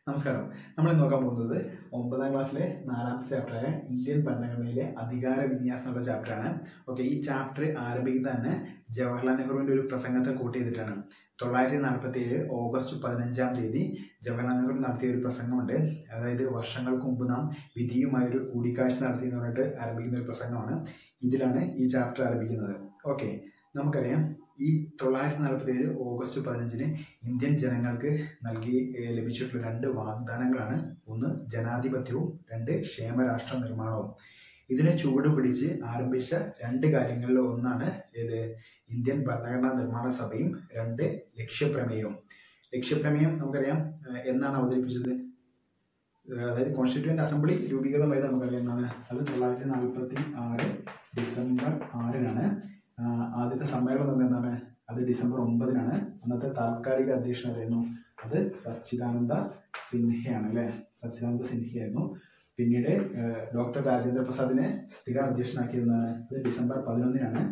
നമസ്കാരം. നമ്മൾ നോക്കാൻ പോകുന്നത് 9ാം ക്ലാസ്സിലെ 4ാമത്തെ ചാപ്റ്ററായ ഇന്ത്യൻ ഭരണഘടനയിലെ അധികാര വിന്യാസം എന്നുള്ള ചാപ്റ്ററാണ്. ഓക്കെ, ഈ ചാപ്റ്റർ ആരംഭിക്കുന്നത് തന്നെ ജവഹർലാൽ നെഹ്റുവിൻ്റെ ഒരു പ്രസംഗത്തെ കോട്ട് ചെയ്തിട്ടാണ്. 947 ഓഗസ്റ്റ് 15-ാം തീയതി ജവഹർലാൽ നെഹ്റു നടത്തിയ ഒരു പ്രസംഗമുണ്ട്. അതായത് വർഷങ്ങൾക്ക് മുമ്പ് നാം വിധിയുമായൊരു കൂടിക്കാഴ്ച നടത്തി എന്ന് പറഞ്ഞിട്ട് ആരംഭിക്കുന്ന ഒരു പ്രസംഗമാണ്. ഇതിലാണ് ഈ ചാപ്റ്റർ ആരംഭിക്കുന്നത്. ഓക്കെ, നമുക്കറിയാം ഈ 947 ഓഗസ്റ്റ് 15-ന് ഇന്ത്യൻ ജനങ്ങൾക്ക് ലഭിച്ചിട്ടുള്ള 2 വാഗ്ദാനങ്ങളാണ്. ഒന്ന് ജനാധിപത്യവും, 2 ക്ഷേമരാഷ്ട്ര നിർമ്മാണവും. ഇതിനെ ചുവട് പിടിച്ച് ആരംഭിച്ച 2 കാര്യങ്ങളിൽ ഒന്നാണ് ഇന്ത്യൻ ഭരണഘടനാ നിർമ്മാണ സഭയും 2 ലക്ഷ്യപ്രമേയവും. ലക്ഷ്യപ്രമേയം നമുക്കറിയാം എന്നാണ് അവതരിപ്പിച്ചത്. അതായത് കോൺസ്റ്റിറ്റ്യൂവന്റ് അസംബ്ലി രൂപീകൃതമായത് നമുക്കറിയാം എന്നാണ്. അത് 946 ഡിസംബർ 6-നാണ്. ആദ്യത്തെ സമ്മേളനം തന്നെ എന്താണ്, അത് ഡിസംബർ 9-നാണ്. അന്നത്തെ താൽക്കാലിക അധ്യക്ഷനായിരുന്നു അത് സച്ചിദാനന്ദ സിൻഹയാണ് അല്ലേ, സച്ചിദാനന്ദ സിൻഹയായിരുന്നു. പിന്നീട് ഡോക്ടർ രാജേന്ദ്ര പ്രസാദിനെ സ്ഥിര അധ്യക്ഷനാക്കിയതെന്നാണ്. അത് ഡിസംബർ 11-നാണ്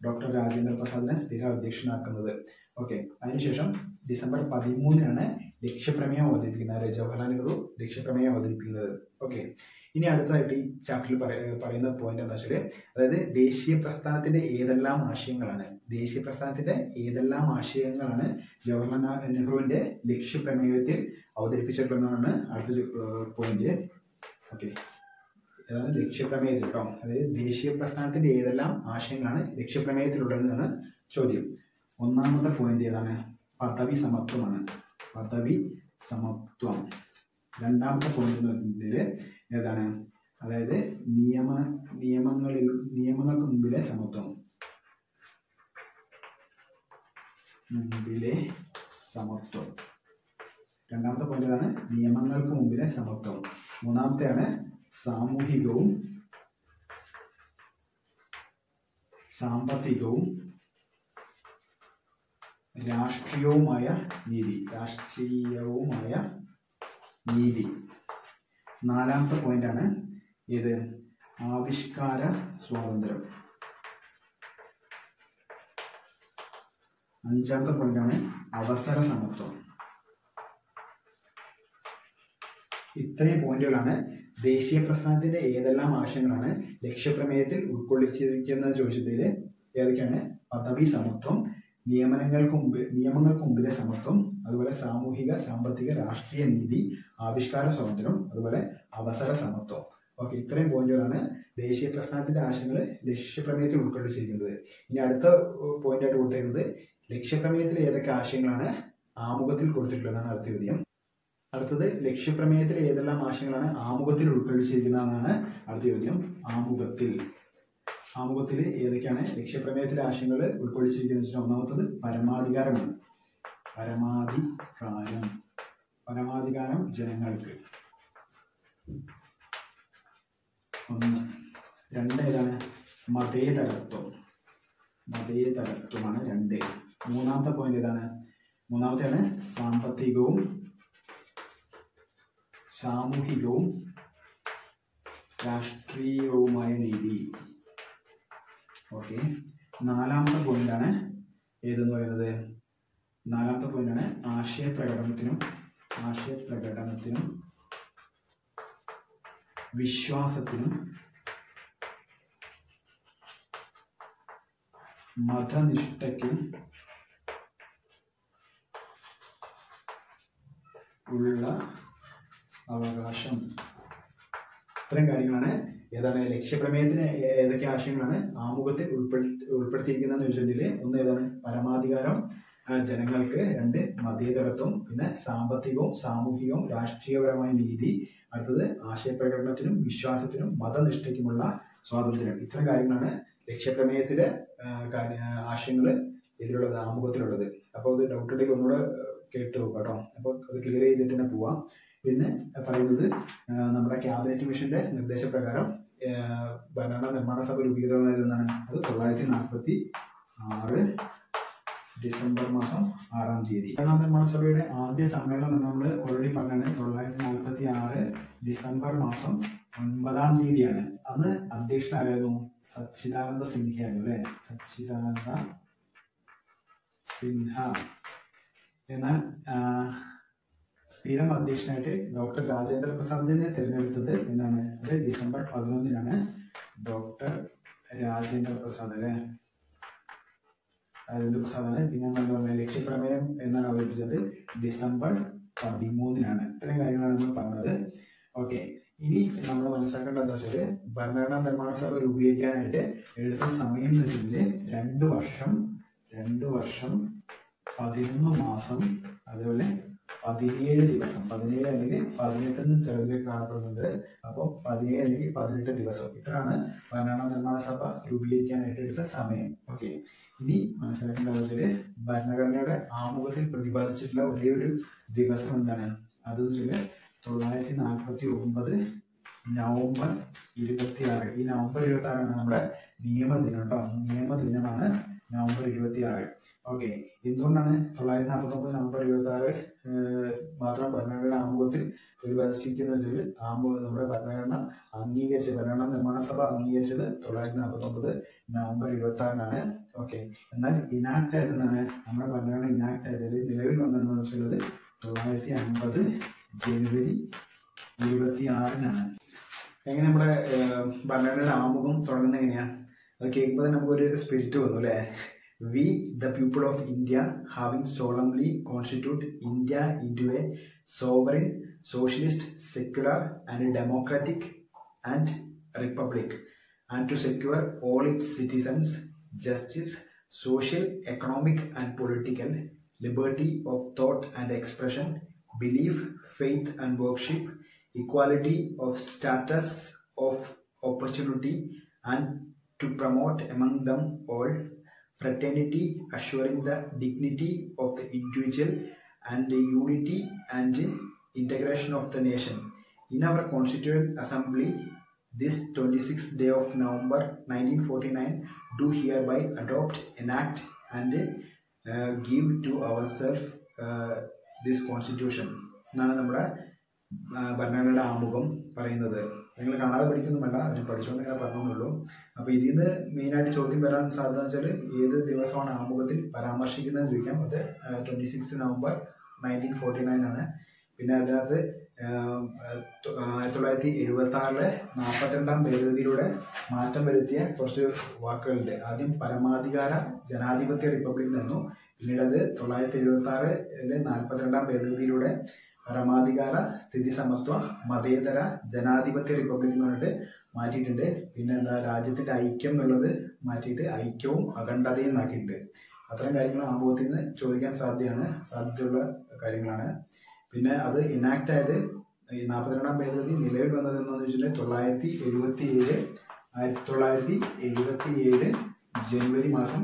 ഡോക്ടർ രാജേന്ദ്ര പ്രസാദിനെ സ്ഥിര അധ്യക്ഷനാക്കുന്നത്. ഓക്കെ, അതിനുശേഷം ഡിസംബർ 13-നാണ് ലക്ഷ്യപ്രമേയം അവതരിപ്പിക്കുന്നത്. ജവഹർലാൽ നെഹ്റു ലക്ഷ്യപ്രമേയം അവതരിപ്പിക്കുന്നത്. ഓക്കെ, ഇനി അടുത്തതായിട്ട് ഈ ചാപ്റ്ററിൽ പറയുന്ന പോയിന്റ് എന്താ വെച്ചാൽ, അതായത് ദേശീയ പ്രസ്ഥാനത്തിന്റെ ഏതെല്ലാം ആശയങ്ങളാണ് ജവഹർലാൽ നെഹ്റുവിന്റെ ലക്ഷ്യപ്രമേയത്തിൽ അവതരിപ്പിച്ചിട്ടുള്ളതാണ് അടുത്തൊരു പോയിന്റ്. ഓക്കെ, അതാണ് ലക്ഷ്യപ്രമേയത്തിൽ കേട്ടോ. അതായത് ദേശീയ പ്രസ്ഥാനത്തിന്റെ ഏതെല്ലാം ആശയങ്ങളാണ് ലക്ഷ്യപ്രമേയത്തിലുള്ളതെന്നാണ് ചോദ്യം. ഒന്നാമത്തെ പോയിന്റ് ഏതാണ്? പദവി സമത്വമാണ്. പദവി സമത്വം. രണ്ടാമത്തെ പോയിന്റ് ഏതാണ്? അതായത് നിയമങ്ങൾക്ക് മുമ്പിലെ സമത്വം. രണ്ടാമത്തെ പോയിന്റ് ഏതാണ്? നിയമങ്ങൾക്ക് മുമ്പിലെ സമത്വം. മൂന്നാമത്തെയാണ് സാമൂഹികവും സാമ്പത്തികവും രാഷ്ട്രീയവുമായ നീതി. നാലാമത്തെ പോയിന്റാണ് ആവിഷ്കാര സ്വാതന്ത്ര്യം. അഞ്ചാമത്തെ പോയിന്റാണ് അവസര സമത്വം. ഇത്രയും പോയിന്റുകളാണ് ദേശീയ പ്രസ്ഥാനത്തിന്റെ ഏതെല്ലാം ആശയങ്ങളാണ് ലക്ഷ്യപ്രമേയത്തിൽ ഉൾക്കൊള്ളിച്ചിരിക്കുന്നത് ചോദിച്ചതിൽ ഏതൊക്കെയാണ്? പദവി സമത്വം, നിയമങ്ങൾക്ക് മുമ്പിലെ സമത്വം, അതുപോലെ സാമൂഹിക സാമ്പത്തിക രാഷ്ട്രീയ നീതി, ആവിഷ്കാര സ്വാതന്ത്ര്യം, അതുപോലെ അവസര സമത്വം. ഓക്കെ, ഇത്രയും പോയിന്റുകളാണ് ദേശീയ പ്രസ്ഥാനത്തിന്റെ ആശയങ്ങൾ ലക്ഷ്യപ്രമേയത്തിൽ ഉൾക്കൊള്ളിച്ചിരിക്കുന്നത്. ഇനി അടുത്ത പോയിന്റായിട്ട് കൊടുത്തിരിക്കുന്നത് ലക്ഷ്യപ്രമേയത്തിലെ ഏതൊക്കെ ആശയങ്ങളാണ് ആമുഖത്തിൽ കൊടുത്തിട്ടുള്ളതാണ് അടുത്ത ചോദ്യം. അടുത്തത് ലക്ഷ്യപ്രമേയത്തിലെ ഏതെല്ലാം ആശയങ്ങളാണ് ആമുഖത്തിൽ ഉൾക്കൊള്ളിച്ചിരിക്കുന്നതെന്നാണ് അടുത്ത ചോദ്യം. ആമുഖത്തിൽ ഏതൊക്കെയാണ് ലക്ഷ്യപ്രമേയത്തിലെ ആശയങ്ങൾ ഉൾക്കൊള്ളിച്ചിരിക്കുന്നത് വെച്ചാൽ ഒന്നാമത്തത് പരമാധികാരമാണ്. പരമാധികാരം ജനങ്ങൾക്ക്. 1. 2 ഏതാണ്? മതേതരത്വമാണ് 2. മൂന്നാമത്തെ പോയിന്റ് ഏതാണ്? മൂന്നാമത്തെയാണ് സാമൂഹികവും രാഷ്ട്രീയവുമായ നീതി. ഓക്കെ, നാലാമത്തെ പോയിന്റാണ് ഏതെന്ന് പറയുന്നത്? നാലാമത്തെ പോയിന്റാണ് ആശയപ്രകടനത്തിനും വിശ്വാസത്തിനും മതനിഷ്ഠയ്ക്കും ഉള്ള അവകാശം. ഇത്തരം കാര്യങ്ങളാണ് ഏതാണ് ലക്ഷ്യപ്രമേയത്തിന് ഏതൊക്കെ ആശയങ്ങളാണ് ആമുഖത്തിൽ ഉൾപ്പെടുത്തിയിരിക്കുന്നതെന്ന് ചോദിച്ചിട്ടുണ്ടെങ്കിൽ ഒന്ന് ഏതാണ്? പരമാധികാരം ജനങ്ങൾക്ക്, 2 മതേതരത്വം, പിന്നെ സാമ്പത്തികവും സാമൂഹികവും രാഷ്ട്രീയപരമായ നീതി, അടുത്തത് ആശയപ്രകടനത്തിനും വിശ്വാസത്തിനും മതനിഷ്ഠയ്ക്കുമുള്ള സ്വാതന്ത്ര്യം. ഇത്തരം കാര്യങ്ങളാണ് ലക്ഷ്യപ്രമേയത്തിലെ ആശയങ്ങൾ ഇതിലുള്ളത്, ആമുഖത്തിലുള്ളത്. അപ്പോൾ അത് ഡൗട്ട് ഉണ്ടെങ്കിൽ ഒന്നുകൂടെ കേട്ട് നോക്കാം കേട്ടോ. അപ്പോൾ അത് ക്ലിയർ ചെയ്തിട്ട് തന്നെ പോവാം. പിന്നെ പറയുന്നത് നമ്മുടെ ക്യാബിനറ്റ് മിഷന്റെ നിർദ്ദേശപ്രകാരം ഭരണഘടനാ നിർമ്മാണ സഭ രൂപീകൃതമായതെന്നാണ്. അത് 946 ഡിസംബർ 6-ാം തീയതി. ഭരണഘടനാ നിർമ്മാണ സഭയുടെ ആദ്യ സമ്മേളനം നമ്മൾ ഓൾറെഡി പറഞ്ഞാണ്. 946 ഡിസംബർ 9-ാം തീയതിയാണ്. അന്ന് അധ്യക്ഷനായിരുന്നു സച്ചിദാനന്ദ സിൻഹയായിരുന്നു അല്ലെ, സച്ചിദാനന്ദ സിൻഹ. എന്നാൽ സ്ഥിരം അധ്യക്ഷനായിട്ട് ഡോക്ടർ രാജേന്ദ്ര പ്രസാദിനെ തിരഞ്ഞെടുത്തത് എന്നാണ്? അത് ഡിസംബർ 11-നാണ്. ഡോക്ടർ രാജേന്ദ്ര പ്രസാദ് അല്ലെ, രാജേന്ദ്ര പ്രസാദാണ്. പിന്നെ നമ്മൾ ലക്ഷ്യപ്രമേയം എന്നാണ് അവതരിപ്പിച്ചത് ഡിസംബർ 13-നാണ്. ഇത്രയും കാര്യങ്ങളാണ് നമ്മൾ പറഞ്ഞത്. ഓക്കെ, ഇനി നമ്മൾ മനസ്സിലാക്കേണ്ടത് എന്താ വെച്ചാല് ഭരണഘടനാ നിർമ്മാണ സഭ രൂപീകരിക്കാനായിട്ട് എടുത്ത സമയം എന്ന് വെച്ചിട്ടുണ്ടെങ്കിൽ 2 വർഷം 11 മാസം അതേപോലെ 17 ദിവസം. 17 അല്ലെങ്കിൽ 18 ചിലതിലേക്ക് കാണപ്പെടുന്നുണ്ട്. അപ്പോൾ 17 അല്ലെങ്കിൽ 18 ദിവസം, ഇത്രയാണ് ഭരണഘടനാ നിർമ്മാണ സഭ രൂപീകരിക്കാനായിട്ട് എടുത്ത സമയം. ഓക്കെ, ഇനി മനസ്സിലാക്കേണ്ടത് വെച്ചാല് ഭരണഘടനയുടെ ആമുഖത്തിൽ പ്രതിപാദിച്ചിട്ടുള്ള ഒരേ ഒരു ദിവസം എന്താണ്? അത് വെച്ചാല് 949 നവംബർ 26. ഈ നവംബർ 26 നമ്മുടെ നിയമദിനം കേട്ടോ. നിയമദിനമാണ് നവംബർ 26. ഓക്കെ, എന്തുകൊണ്ടാണ് 949 നവംബർ 26 മാത്രം ഭരണഘടന ആമുഖത്തിൽ പ്രതിപാദിച്ചിരിക്കുന്നത് വെച്ചാൽ നമ്മുടെ ഭരണഘടന ഭരണഘടനാ നിർമ്മാണ സഭ അംഗീകരിച്ചത് 949 നവംബർ 26-നാണ്. ഓക്കെ, എന്നാൽ ഇനാക്ട് ആയതെന്നാണ്? നമ്മുടെ ഭരണഘടന ഇനാക്ട് ആയത് നിലവിൽ വന്നതെന്ന് വെച്ചുള്ളത് 950 ജനുവരി 26-നാണ്. എങ്ങനെ നമ്മുടെ ഭരണഘടനയുടെ ആമുഖം തുടങ്ങുന്നത് എങ്ങനെയാ? അത് കേൾക്കുമ്പോൾ തന്നെ നമുക്കൊരു സ്പിരിറ്റ് വന്നു അല്ലേ? We, the people of India, having solemnly constituted India into a sovereign, socialist, secular and democratic and republic, and to secure all its citizens justice, social, economic and political liberty of thought and expression, belief, faith and worship, equality of status, of opportunity, and to promote among them all fraternity, assuring the dignity of the individual and the unity and integration of the nation. In our Constituent Assembly, this 26th day of November 1949, do hereby adopt, enact and give to ourselves this Constitution. എന്നാണ് നമ്മുടെ ഭരണഘടനയുടെ ആമുഖം പറയുന്നത്. നിങ്ങൾ കാണാതെ പഠിക്കൊന്നും വേണ്ട, അതിന് പഠിച്ചുകൊണ്ട് ഞാൻ പറഞ്ഞോന്നുള്ളൂ. അപ്പോൾ ഇതിൽ നിന്ന് മെയിനായിട്ട് ചോദ്യം വരാൻ സാധ്യത വെച്ചാൽ ഏത് ദിവസമാണ് ആമുഖത്തിൽ പരാമർശിക്കുന്നതെന്ന് ചോദിക്കാം. അത് 26 നവംബർ 1949 പിന്നെ അതിനകത്ത് 1976 42-ാം ഭേദഗതിയിലൂടെ മാറ്റം വരുത്തിയ കുറച്ച് വാക്കുകളുണ്ട്. ആദ്യം പരമാധികാര ജനാധിപത്യ റിപ്പബ്ലിക് നിന്നു, പിന്നീട് അത് 1976 42-ാം ഭേദഗതിയിലൂടെ പരമാധികാര സ്ഥിതി സമത്വ മതേതര ജനാധിപത്യ റിപ്പബ്ലിക് എന്ന് പറഞ്ഞിട്ട് മാറ്റിയിട്ടുണ്ട്. പിന്നെ എന്താ, രാജ്യത്തിന്റെ ഐക്യം എന്നുള്ളത് മാറ്റിയിട്ട് ഐക്യവും അഖണ്ഡതയും ആക്കിയിട്ടുണ്ട്. അത്തരം കാര്യങ്ങൾ ആമുഖത്തിൽ നിന്ന് ചോദിക്കാൻ സാധ്യതയുള്ള കാര്യങ്ങളാണ്. പിന്നെ അത് ഇനാക്ട് ആയത് ഈ 42-ാം ഭേദഗതി നിലവിൽ വന്നതെന്നു വെച്ചിട്ടുണ്ടെങ്കിൽ 1977 ജനുവരി മാസം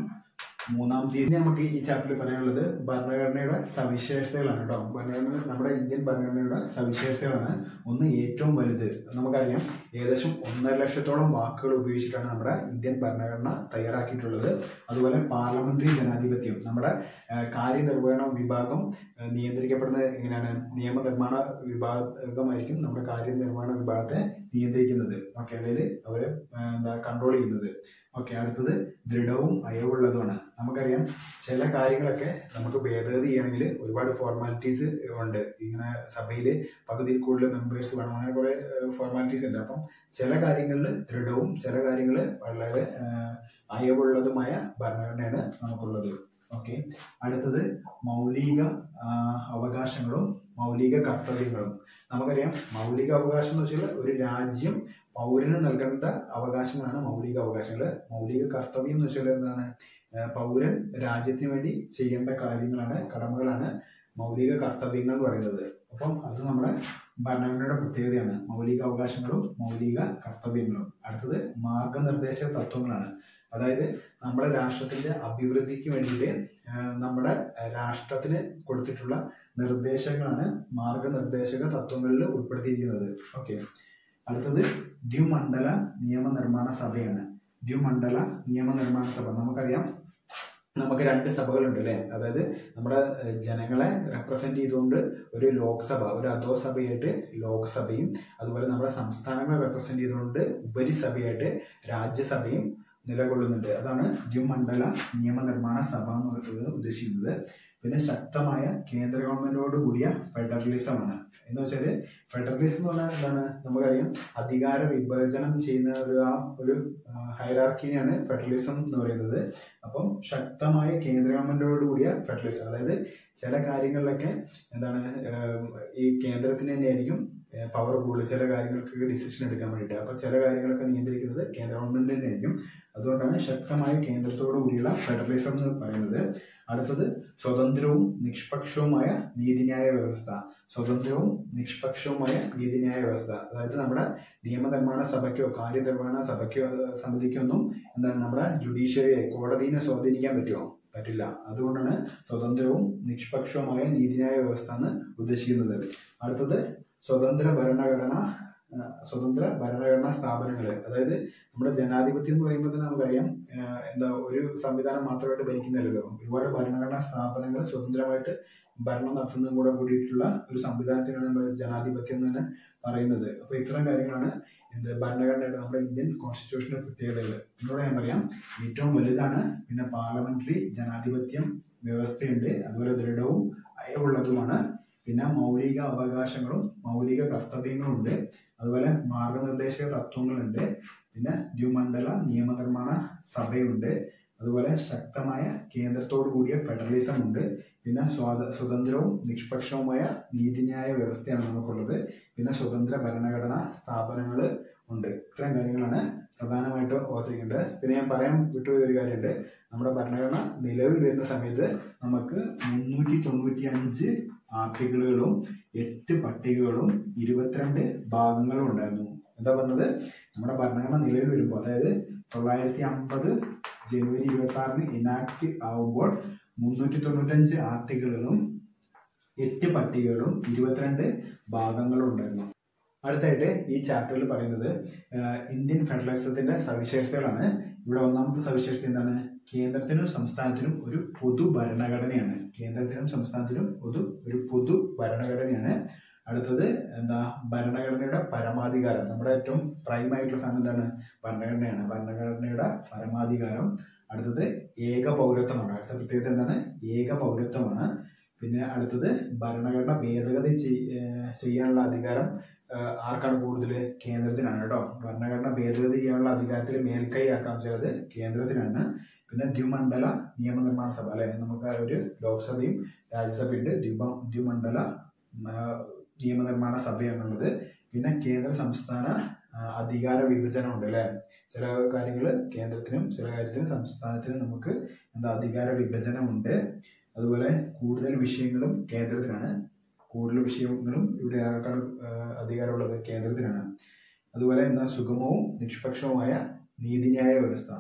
3-ാം തീയതി. നമുക്ക് ഈ ചാപ്റ്ററിൽ പറയാനുള്ളത് ഭരണഘടനയുടെ സവിശേഷതകളാണ് കേട്ടോ. നമ്മുടെ ഇന്ത്യൻ ഭരണഘടനയുടെ സവിശേഷതകളാണ്. ഒന്ന്, ഏറ്റവും വലുത്. നമുക്കറിയാം ഏകദേശം 1.5 ലക്ഷത്തോളം വാക്കുകൾ ഉപയോഗിച്ചിട്ടാണ് നമ്മുടെ ഇന്ത്യൻ ഭരണഘടന തയ്യാറാക്കിയിട്ടുള്ളത്. അതുപോലെ പാർലമെന്ററി ജനാധിപത്യം, നമ്മുടെ കാര്യനിർവഹണ വിഭാഗം നിയന്ത്രിക്കപ്പെടുന്നത് എങ്ങനെയാണ്? നിയമനിർമ്മാണ വിഭാഗമായിരിക്കും നമ്മുടെ കാര്യനിർവഹണ വിഭാഗത്തെ നിയന്ത്രിക്കുന്നത്. ഓക്കെ, അതായത് അവരെ കൺട്രോൾ ചെയ്യുന്നത്. ഓക്കെ, അടുത്തത് ദൃഢവും അയവുള്ളതുമാണ്. നമുക്കറിയാം ചില കാര്യങ്ങളൊക്കെ നമുക്ക് ഭേദഗതി ചെയ്യണമെങ്കിൽ ഒരുപാട് ഫോർമാലിറ്റീസ് ഉണ്ട്. ഇങ്ങനെ സഭയിൽ പകുതിയിൽ കൂടുതൽ മെമ്പേഴ്സ് വേണം, അങ്ങനെ കുറെ ഫോർമാലിറ്റീസ് ഉണ്ട്. അപ്പം ചില കാര്യങ്ങളിൽ ദൃഢവും ചില കാര്യങ്ങൾ വളരെ അയവുള്ളതുമായ ഭരണഘടനയാണ് നമുക്കുള്ളത്. ഓക്കെ, അടുത്തത് മൗലിക അവകാശങ്ങളും മൗലിക കർത്തവ്യങ്ങളും. നമുക്കറിയാം മൗലിക അവകാശം എന്ന് വെച്ചാൽ ഒരു രാജ്യം പൗരന് നൽകേണ്ട അവകാശങ്ങളാണ് മൗലിക അവകാശങ്ങൾ. മൗലിക കർത്തവ്യം എന്ന് വെച്ചാൽ എന്താണ്? പൗരൻ രാജ്യത്തിന് വേണ്ടി ചെയ്യേണ്ട കാര്യങ്ങളാണ്, കടമകളാണ് മൗലിക കർത്തവ്യങ്ങൾ എന്ന് പറയുന്നത്. അപ്പം അത് നമ്മുടെ ഭരണഘടനയുടെ പ്രത്യേകതയാണ്, മൗലിക അവകാശങ്ങളും മൗലിക കർത്തവ്യങ്ങളും. അടുത്തത് മാർഗനിർദ്ദേശ തത്വങ്ങളാണ്. അതായത് നമ്മുടെ രാഷ്ട്രത്തിന്റെ അഭിവൃദ്ധിക്ക് വേണ്ടിയിട്ട് നമ്മുടെ രാഷ്ട്രത്തിന് കൊടുത്തിട്ടുള്ള നിർദ്ദേശങ്ങളാണ് മാർഗനിർദ്ദേശക തത്വങ്ങളിൽ ഉൾപ്പെടുത്തിയിരിക്കുന്നത്. ഓക്കെ, അടുത്തത് ദ്വിമണ്ഡല നിയമനിർമ്മാണ സഭയാണ്. ദ്വിമണ്ഡല നിയമനിർമ്മാണ സഭ നമുക്കറിയാം നമുക്ക് 2 സഭകളുണ്ട് അല്ലേ? അതായത് നമ്മുടെ ജനങ്ങളെ റെപ്രസെന്റ് ചെയ്തുകൊണ്ട് ഒരു ലോക്സഭ, ഒരു അധോസഭയായിട്ട് ലോക്സഭയും, അതുപോലെ നമ്മുടെ സംസ്ഥാനങ്ങളെ റെപ്രസെന്റ് ചെയ്തുകൊണ്ട് ഉപരിസഭയായിട്ട് രാജ്യസഭയും നിലകൊള്ളുന്നുണ്ട്. അതാണ് ദ്വിമണ്ഡല നിയമനിർമ്മാണ സഭ എന്ന് പറയുന്നത് ഉദ്ദേശിക്കുന്നത്. പിന്നെ ശക്തമായ കേന്ദ്ര ഗവൺമെന്റോട് കൂടിയ ഫെഡറലിസമാണ്. എന്ന് വെച്ചാൽ ഫെഡറലിസം എന്ന് പറഞ്ഞാൽ എന്താണ്, നമുക്കറിയാം അധികാര വിഭജനം ചെയ്യുന്ന ഒരു ഹൈറാർക്കിനെയാണ് ഫെഡറലിസം എന്ന് പറയുന്നത്. അപ്പം ശക്തമായ കേന്ദ്ര ഗവൺമെന്റോട് കൂടിയ ഫെഡറലിസം, അതായത് ചില കാര്യങ്ങളിലൊക്കെ എന്താണ് ഈ കേന്ദ്രത്തിന് തന്നെയായിരിക്കും പവർ കൂടുതൽ ചില കാര്യങ്ങൾക്ക് ഡിസിഷൻ എടുക്കാൻ വേണ്ടിയിട്ട്. അപ്പോൾ ചില കാര്യങ്ങളൊക്കെ നിയന്ത്രിക്കുന്നത് കേന്ദ്ര ഗവൺമെന്റ് തന്നെയായിരിക്കും. അതുകൊണ്ടാണ് ശക്തമായ കേന്ദ്രത്തോടു കൂടിയുള്ള ഫെഡറലിസം എന്ന് പറയുന്നത്. അടുത്തത് സ്വതന്ത്രവും നിഷ്പക്ഷവുമായ നീതിന്യായ വ്യവസ്ഥ. സ്വതന്ത്രവും നിഷ്പക്ഷവുമായ നീതിന്യായ വ്യവസ്ഥ, അതായത് നമ്മുടെ നിയമനിർമ്മാണ സഭയ്ക്കോ കാര്യനിർവഹണ സമിതിക്കൊന്നും എന്താണ് നമ്മുടെ ജുഡീഷ്യറിയെ കോടതിയെ സ്വാധീനിക്കാൻ പറ്റുമോ? പറ്റില്ല. അതുകൊണ്ടാണ് സ്വതന്ത്രവും നിഷ്പക്ഷവുമായ നീതിന്യായ വ്യവസ്ഥ എന്ന് ഉദ്ദേശിക്കുന്നത്. അടുത്തത് സ്വതന്ത്ര ഭരണഘടനാ സ്ഥാപനങ്ങൾ. അതായത് നമ്മുടെ ജനാധിപത്യം എന്ന് പറയുമ്പോൾ തന്നെ നമുക്കറിയാം ഒരു സംവിധാനം മാത്രമായിട്ട് ഭരിക്കുന്നില്ലല്ലോ. ഒരുപാട് ഭരണഘടനാ സ്ഥാപനങ്ങൾ സ്വതന്ത്രമായിട്ട് ഭരണം നടത്തുന്നതും കൂടെ കൂടിയിട്ടുള്ള ഒരു സംവിധാനത്തിനാണ് നമ്മൾ ജനാധിപത്യം എന്ന് തന്നെ പറയുന്നത്. അപ്പൊ ഇത്തരം കാര്യങ്ങളാണ് ഭരണഘടനയുടെ നമ്മുടെ ഇന്ത്യൻ കോൺസ്റ്റിറ്റ്യൂഷന്റെ പ്രത്യേകതകൾ. എന്നോട് ഞാൻ പറയാം, ഏറ്റവും വലുതാണ്. പിന്നെ പാർലമെന്ററി ജനാധിപത്യം വ്യവസ്ഥയുണ്ട്, അതുപോലെ ദൃഢവും അയവുള്ളതുമാണ്. പിന്നെ മൗലിക അവകാശങ്ങളും മൗലിക കർത്തവ്യങ്ങളും ഉണ്ട്, അതുപോലെ മാർഗനിർദ്ദേശക തത്വങ്ങളുണ്ട്, പിന്നെ ദ്വിമണ്ഡല നിയമനിർമ്മാണ സഭയുണ്ട്, അതുപോലെ ശക്തമായ കേന്ദ്രത്തോടു കൂടിയ ഫെഡറലിസം ഉണ്ട്, പിന്നെ സ്വതന്ത്രവും നിഷ്പക്ഷവുമായ നീതിന്യായ വ്യവസ്ഥയാണ് നമുക്കുള്ളത്, പിന്നെ സ്വതന്ത്ര ഭരണഘടനാ സ്ഥാപനങ്ങൾ ഉണ്ട്. ഇത്തരം കാര്യങ്ങളാണ് പ്രധാനമായിട്ട് ഓർത്തിരിക്കേണ്ടത്. പിന്നെ ഞാൻ പറയാൻ വിട്ടുപോയ ഒരു കാര്യമുണ്ട്. നമ്മുടെ ഭരണഘടന നിലവിൽ വരുന്ന സമയത്ത് നമുക്ക് 395 ആർട്ടിക്കിളുകളും 8 പട്ടികകളും 22 ഭാഗങ്ങളും ഉണ്ടായിരുന്നു. എന്താ പറഞ്ഞത്, നമ്മുടെ ഭരണഘടന നിലവിൽ വരുമ്പോൾ, അതായത് 950 ജനുവരി 26 ഇനാക്ട് ആവുമ്പോൾ 395 ആർട്ടിക്കിളുകളും 8 പട്ടികകളും 22 ഭാഗങ്ങളും ഉണ്ടായിരുന്നു. അടുത്തായിട്ട് ഈ ചാപ്റ്ററിൽ പറയുന്നത് ഇന്ത്യൻ ഫെഡറലിസത്തിന്റെ സവിശേഷതകളാണ്. ഇവിടെ ഒന്നാമത്തെ സവിശേഷത എന്താണ്? കേന്ദ്രത്തിനും സംസ്ഥാനത്തിനും ഒരു പൊതു ഭരണഘടനയാണ്. കേന്ദ്രത്തിനും സംസ്ഥാനത്തിനും ഒരു പൊതു ഭരണഘടനയാണ്. അടുത്തത് ഭരണഘടനയുടെ പരമാധികാരം. നമ്മുടെ ഏറ്റവും പ്രൈം ആയിട്ടുള്ള സാധനം എന്താണ്? ഭരണഘടനയാണ്. ഭരണഘടനയുടെ പരമാധികാരം. അടുത്തത് ഏക പൗരത്വമാണ്. അടുത്ത പ്രത്യേകത എന്താണ്? ഏക പൗരത്വമാണ്. പിന്നെ അടുത്തത് ഭരണഘടന ഭേദഗതി ചെയ്യാനുള്ള അധികാരം ആർക്കാണ് കൂടുതൽ? കേന്ദ്രത്തിനാണ് കേട്ടോ. ഭരണഘടന ഭേദഗതി ചെയ്യാനുള്ള അധികാരത്തിൽ മേൽക്കൈ ആക്കാൻ വെച്ചത് കേന്ദ്രത്തിനാണ്. പിന്നെ ദ്വിമണ്ഡല നിയമനിർമ്മാണ സഭ, അല്ലെ, നമുക്ക് ഒരു ലോക്സഭയും രാജ്യസഭയുണ്ട്. ദ്വിമണ്ഡല നിയമനിർമ്മാണ സഭയാണുള്ളത്. പിന്നെ കേന്ദ്ര സംസ്ഥാന അധികാര വിഭജനമുണ്ട്, അല്ലെ. ചില കാര്യങ്ങൾ കേന്ദ്രത്തിനും ചില കാര്യത്തിനും സംസ്ഥാനത്തിനും നമുക്ക് അധികാര വിഭജനമുണ്ട്. അതുപോലെ കൂടുതൽ വിഷയങ്ങളും കേന്ദ്രത്തിനാണ്. കൂടുതൽ വിഷയങ്ങളും ഇവിടെ ആർക്കാണ് അധികാരമുള്ളത്? കേന്ദ്രത്തിനാണ്. അതുപോലെ സുഗമവും നിഷ്പക്ഷവുമായ നീതിന്യായ വ്യവസ്ഥ.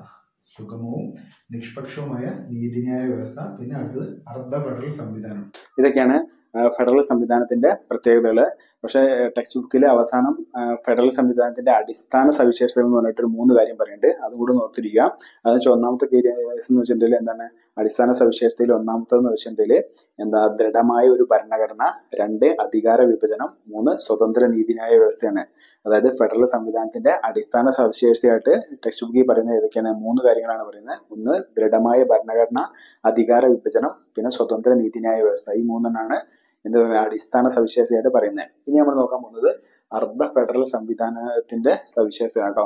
സുഗമവും നിഷ്പക്ഷവുമായ നീതിന്യായ വ്യവസ്ഥ. പിന്നെ അടുത്തത് അർദ്ധ ഫെഡറൽ സംവിധാനം. ഇതൊക്കെയാണ് ഫെഡറൽ സംവിധാനത്തിന്റെ പ്രത്യേകതകള്. പക്ഷെ ടെക്സ്റ്റ് ബുക്കിൽ അവസാനം ഫെഡറൽ സംവിധാനത്തിന്റെ അടിസ്ഥാന സവിശേഷതകൾ എന്ന് പറഞ്ഞിട്ട് 3 കാര്യം പറയുന്നുണ്ട്. അതും കൂടെ ഓർത്തിരിക്കുക. അതെന്ന് വെച്ചാൽ ഒന്നാമത്തെ കേസ് എന്ന് വെച്ചിട്ടുണ്ടെങ്കിൽ എന്താണ്? അടിസ്ഥാന സവിശേഷതയിൽ ഒന്നാമത്തെന്ന് വെച്ചിട്ടുണ്ടെങ്കിൽ ദൃഢമായ ഒരു ഭരണഘടന, 2 അധികാര വിഭജനം, 3 സ്വതന്ത്ര നീതിന്യായ വ്യവസ്ഥയാണ്. അതായത് ഫെഡറൽ സംവിധാനത്തിന്റെ അടിസ്ഥാന സവിശേഷതയായിട്ട് ടെക്സ്റ്റ് ബുക്കിൽ പറയുന്നത് ഏതൊക്കെയാണ്? 3 കാര്യങ്ങളാണ് പറയുന്നത്. 1 ദൃഢമായ ഭരണഘടന, അധികാര വിഭജനം, പിന്നെ സ്വതന്ത്ര നീതിന്യായ വ്യവസ്ഥ. ഈ 3 എന്താ പറയുക അടിസ്ഥാന സവിശേഷതയായിട്ട് പറയുന്നത്. ഇനി നമ്മൾ നോക്കാൻ പോകുന്നത് അർദ്ധ ഫെഡറൽ സംവിധാനത്തിന്റെ സവിശേഷത കേട്ടോ.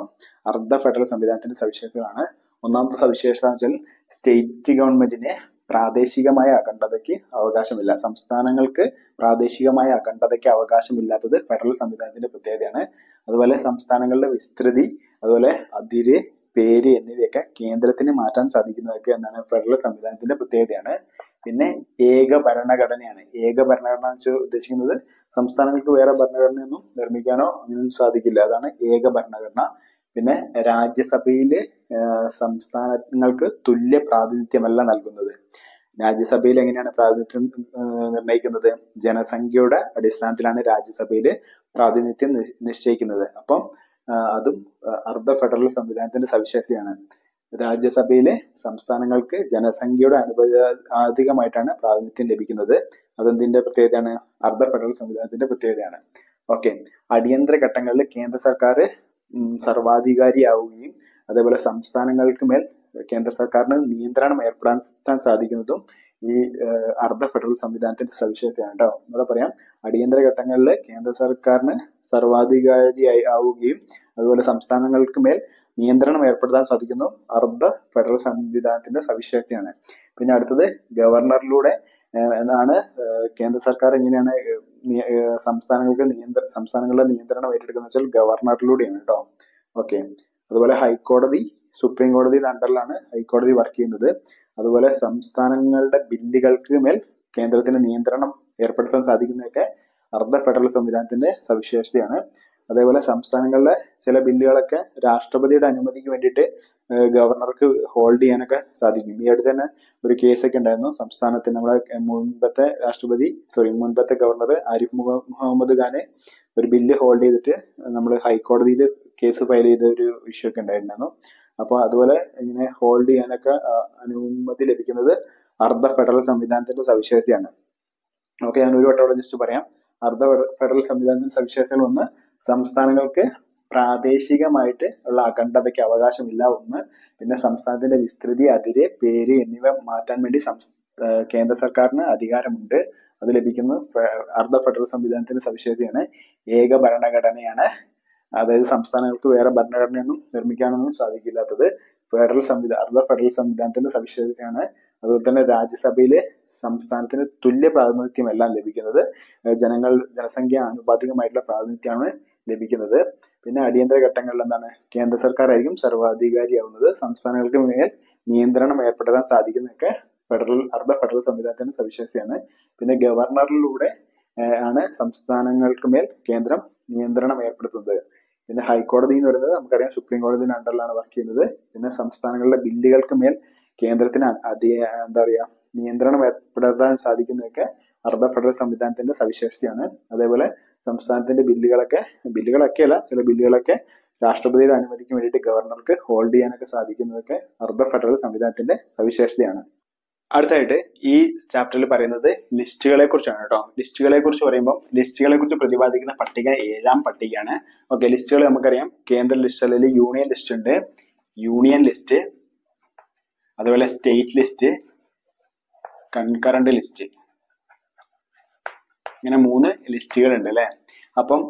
അർദ്ധ ഫെഡറൽ സംവിധാനത്തിന്റെ സവിശേഷതകളാണ്. ഒന്നാമത്തെ സവിശേഷത എന്ന് വെച്ചാൽ സ്റ്റേറ്റ് ഗവൺമെന്റിന് പ്രാദേശികമായ അഖണ്ഡതയ്ക്ക് അവകാശമില്ല. സംസ്ഥാനങ്ങൾക്ക് പ്രാദേശികമായ അഖണ്ഡതയ്ക്ക് അവകാശമില്ലാത്തത് ഫെഡറൽ സംവിധാനത്തിന്റെ പ്രത്യേകതയാണ്. അതുപോലെ സംസ്ഥാനങ്ങളുടെ വിസ്തൃതി, അതുപോലെ അതിര്, പേര് എന്നിവയൊക്കെ കേന്ദ്രത്തിന് മാറ്റാൻ സാധിക്കുന്നതൊക്കെ ഫെഡറൽ സംവിധാനത്തിന്റെ പ്രത്യേകതയാണ്. പിന്നെ ഏക ഭരണഘടനയാണ്. ഏക ഭരണഘടന എന്ന് ഉദ്ദേശിക്കുന്നത് സംസ്ഥാനങ്ങൾക്ക് വേറെ ഭരണഘടനയൊന്നും നിർമ്മിക്കാനോ അങ്ങനെയൊന്നും സാധിക്കില്ല. അതാണ് ഏക ഭരണഘടന. പിന്നെ രാജ്യസഭയില് സംസ്ഥാനങ്ങൾക്ക് തുല്യ പ്രാതിനിധ്യമല്ല നൽകുന്നത്. രാജ്യസഭയിൽ എങ്ങനെയാണ് പ്രാതിനിധ്യം നിർണ്ണയിക്കുന്നത്? ജനസംഖ്യയുടെ അടിസ്ഥാനത്തിലാണ് രാജ്യസഭയിൽ പ്രാതിനിധ്യം നിശ്ചയിക്കുന്നത്. അപ്പം അതും അർദ്ധ ഫെഡറൽ സംവിധാനത്തിന്റെ സവിശേഷതയാണ്. രാജ്യസഭയിലെ സംസ്ഥാനങ്ങൾക്ക് ജനസംഖ്യയുടെ ആനുപാതികമായിട്ടാണ് പ്രാതിനിധ്യം ലഭിക്കുന്നത്. അതെന്തിന്റെ പ്രത്യേകതയാണ്? അർദ്ധ ഫെഡറൽ സംവിധാനത്തിന്റെ പ്രത്യേകതയാണ്. ഓക്കെ. അടിയന്തര ഘട്ടങ്ങളിൽ കേന്ദ്ര സർക്കാർ സർവാധികാരിയാവുകയും അതേപോലെ സംസ്ഥാനങ്ങൾക്ക് മേൽ കേന്ദ്ര സർക്കാരിന് നിയന്ത്രണം ഏർപ്പെടുത്താൻ സാധിക്കുന്നതും ഈ അർദ്ധ ഫെഡറൽ സംവിധാനത്തിന്റെ സവിശേഷതയാണ് കേട്ടോ. ഇവിടെ പറയാം, അടിയന്തര ഘട്ടങ്ങളിൽ കേന്ദ്ര സർക്കാരിന് സർവാധികാരിയായി ആവുകയും അതുപോലെ സംസ്ഥാനങ്ങൾക്ക് മേൽ നിയന്ത്രണം ഏർപ്പെടുത്താൻ സാധിക്കുന്നു അർദ്ധ ഫെഡറൽ സംവിധാനത്തിന്റെ സവിശേഷതയാണ്. പിന്നെ അടുത്തത് ഗവർണറിലൂടെ എന്നാണ് കേന്ദ്ര സർക്കാർ എങ്ങനെയാണ് സംസ്ഥാനങ്ങളുടെ നിയന്ത്രണം ഏറ്റെടുക്കുന്നത് വെച്ചാൽ ഗവർണറിലൂടെയാണ് കേട്ടോ. ഓക്കെ. അതുപോലെ ഹൈക്കോടതി സുപ്രീം കോടതിയുടെ അണ്ടറിലാണ് ഹൈക്കോടതി വർക്ക് ചെയ്യുന്നത്. അതുപോലെ സംസ്ഥാനങ്ങളുടെ ബില്ലുകൾക്ക് മേൽ കേന്ദ്രത്തിന് നിയന്ത്രണം ഏർപ്പെടുത്താൻ സാധിക്കുന്നതൊക്കെ അർദ്ധ ഫെഡറൽ സംവിധാനത്തിന്റെ സവിശേഷതയാണ്. അതേപോലെ സംസ്ഥാനങ്ങളിലെ ചില ബില്ലുകളൊക്കെ രാഷ്ട്രപതിയുടെ അനുമതിക്ക് വേണ്ടിയിട്ട് ഗവർണർക്ക് ഹോൾഡ് ചെയ്യാനൊക്കെ സാധിക്കും. ഈ അടുത്ത് തന്നെ ഒരു കേസൊക്കെ ഉണ്ടായിരുന്നു. സംസ്ഥാനത്തിന് നമ്മളെ മുൻപത്തെ ഗവർണർ ആരിഫ് മുഹമ്മദ് ഖാന് ഒരു ബില്ല് ഹോൾഡ് ചെയ്തിട്ട് നമ്മൾ ഹൈക്കോടതിയിൽ കേസ് ഫയൽ ചെയ്ത ഒരു ഇഷ്യൂ ഒക്കെ ഉണ്ടായിട്ടുണ്ടായിരുന്നു. അപ്പൊ അതുപോലെ ഇങ്ങനെ ഹോൾഡ് ചെയ്യാനൊക്കെ അനുമതി ലഭിക്കുന്നത് അർദ്ധ ഫെഡറൽ സംവിധാനത്തിന്റെ സവിശേഷതയാണ്. ഓക്കെ, ഞാൻ ഒരു വട്ടം അവിടെ ജസ്റ്റ് പറയാം. അർദ്ധ ഫെഡറൽ സംവിധാനത്തിന്റെ സവിശേഷതകൾ: ഒന്ന്, സംസ്ഥാനങ്ങൾക്ക് പ്രാദേശികമായിട്ട് ഉള്ള അഖണ്ഡതയ്ക്ക് അവകാശമില്ല. ഒന്ന്, പിന്നെ സംസ്ഥാനത്തിന്റെ വിസ്തൃതി, അതിര്, പേര് എന്നിവ മാറ്റാൻ വേണ്ടി കേന്ദ്ര സർക്കാരിന് അധികാരമുണ്ട്. അത് ലഭിക്കുന്നത് അർദ്ധ ഫെഡറൽ സംവിധാനത്തിന്റെ സവിശേഷതയാണ്. ഏക ഭരണഘടനയാണ്, അതായത് സംസ്ഥാനങ്ങൾക്ക് വേറെ ഭരണഘടനയൊന്നും നിർമ്മിക്കാനൊന്നും സാധിക്കില്ലാത്തത് അർദ്ധ ഫെഡറൽ സംവിധാനത്തിന്റെ സവിശേഷതയാണ്. അതുപോലെ തന്നെ രാജ്യസഭയിലെ സംസ്ഥാനത്തിന് തുല്യ പ്രാതിനിധ്യമെല്ലാം ലഭിക്കുന്നത്. ജനസംഖ്യ ആനുപാതികമായിട്ടുള്ള പ്രാതിനിധ്യമാണ് ലഭിക്കുന്നത്. പിന്നെ അടിയന്തര ഘട്ടങ്ങളിൽ എന്താണ്, കേന്ദ്ര സർക്കാരായിരിക്കും സർവാധികാരിയാവുന്നത്. സംസ്ഥാനങ്ങൾക്ക് മേൽ നിയന്ത്രണം ഏർപ്പെടുത്താൻ സാധിക്കുന്നതൊക്കെ അർദ്ധ ഫെഡറൽ സംവിധാനത്തിന്റെ സവിശേഷതയാണ്. പിന്നെ ഗവർണറിലൂടെ ആണ് സംസ്ഥാനങ്ങൾക്ക് മേൽ കേന്ദ്രം നിയന്ത്രണം ഏർപ്പെടുത്തുന്നത്. പിന്നെ ഹൈക്കോടതി എന്ന് പറയുന്നത് നമുക്കറിയാം സുപ്രീം കോടതിയുടെ അണ്ടറിലാണ് വർക്ക് ചെയ്യുന്നത്. പിന്നെ സംസ്ഥാനങ്ങളുടെ ബില്ലുകൾക്ക് മേൽ കേന്ദ്രത്തിന് നിയന്ത്രണം ഏർപ്പെടുത്താൻ സാധിക്കുന്നതൊക്കെ അർദ്ധ ഫെഡറൽ സംവിധാനത്തിന്റെ സവിശേഷതയാണ്. അതേപോലെ സംസ്ഥാനത്തിന്റെ ബില്ലുകളൊക്കെ അല്ല, ചില ബില്ലുകളൊക്കെ രാഷ്ട്രപതിയുടെ അനുമതിക്ക് വേണ്ടിയിട്ട് ഗവർണർക്ക് ഹോൾഡ് ചെയ്യാനൊക്കെ സാധിക്കുന്നതൊക്കെ അർദ്ധ ഫെഡറൽ സംവിധാനത്തിന്റെ സവിശേഷതയാണ്. അടുത്തായിട്ട് ഈ ചാപ്റ്ററിൽ പറയുന്നത് ലിസ്റ്റുകളെ കുറിച്ചാണ് കേട്ടോ. ലിസ്റ്റുകളെ കുറിച്ച് പറയുമ്പോൾ ലിസ്റ്റുകളെ കുറിച്ച് പ്രതിപാദിക്കുന്ന പട്ടിക 7ാം പട്ടികയാണ്. ഓക്കെ, ലിസ്റ്റുകൾ നമുക്കറിയാം. കേന്ദ്ര ലിസ്റ്റ് അല്ലെങ്കിൽ യൂണിയൻ ലിസ്റ്റ് ഉണ്ട്, യൂണിയൻ ലിസ്റ്റ്, അതുപോലെ സ്റ്റേറ്റ് ലിസ്റ്റ്, കൺകറന്റ് ലിസ്റ്റ്, ഇങ്ങനെ 3 ലിസ്റ്റുകൾ ഉണ്ട് അല്ലെ. അപ്പം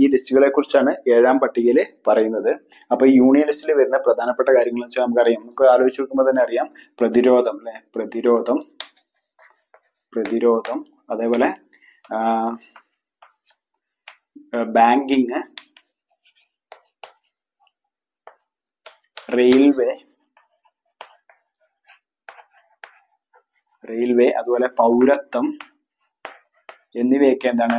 ഈ ലിസ്റ്റുകളെ കുറിച്ചാണ് 7ാം പട്ടികയിൽ പറയുന്നത്. അപ്പൊ ഈ യൂണിയൻ ലിസ്റ്റിൽ വരുന്ന പ്രധാനപ്പെട്ട കാര്യങ്ങൾ വെച്ചാൽ നമുക്കറിയാം, നമുക്ക് ആലോചിച്ച് നോക്കുമ്പോൾ തന്നെ അറിയാം. പ്രതിരോധം അല്ലെ, പ്രതിരോധം, അതേപോലെ ബാങ്കിങ്, റെയിൽവേ, അതുപോലെ പൗരത്വം എന്നിവയൊക്കെ എന്താണ്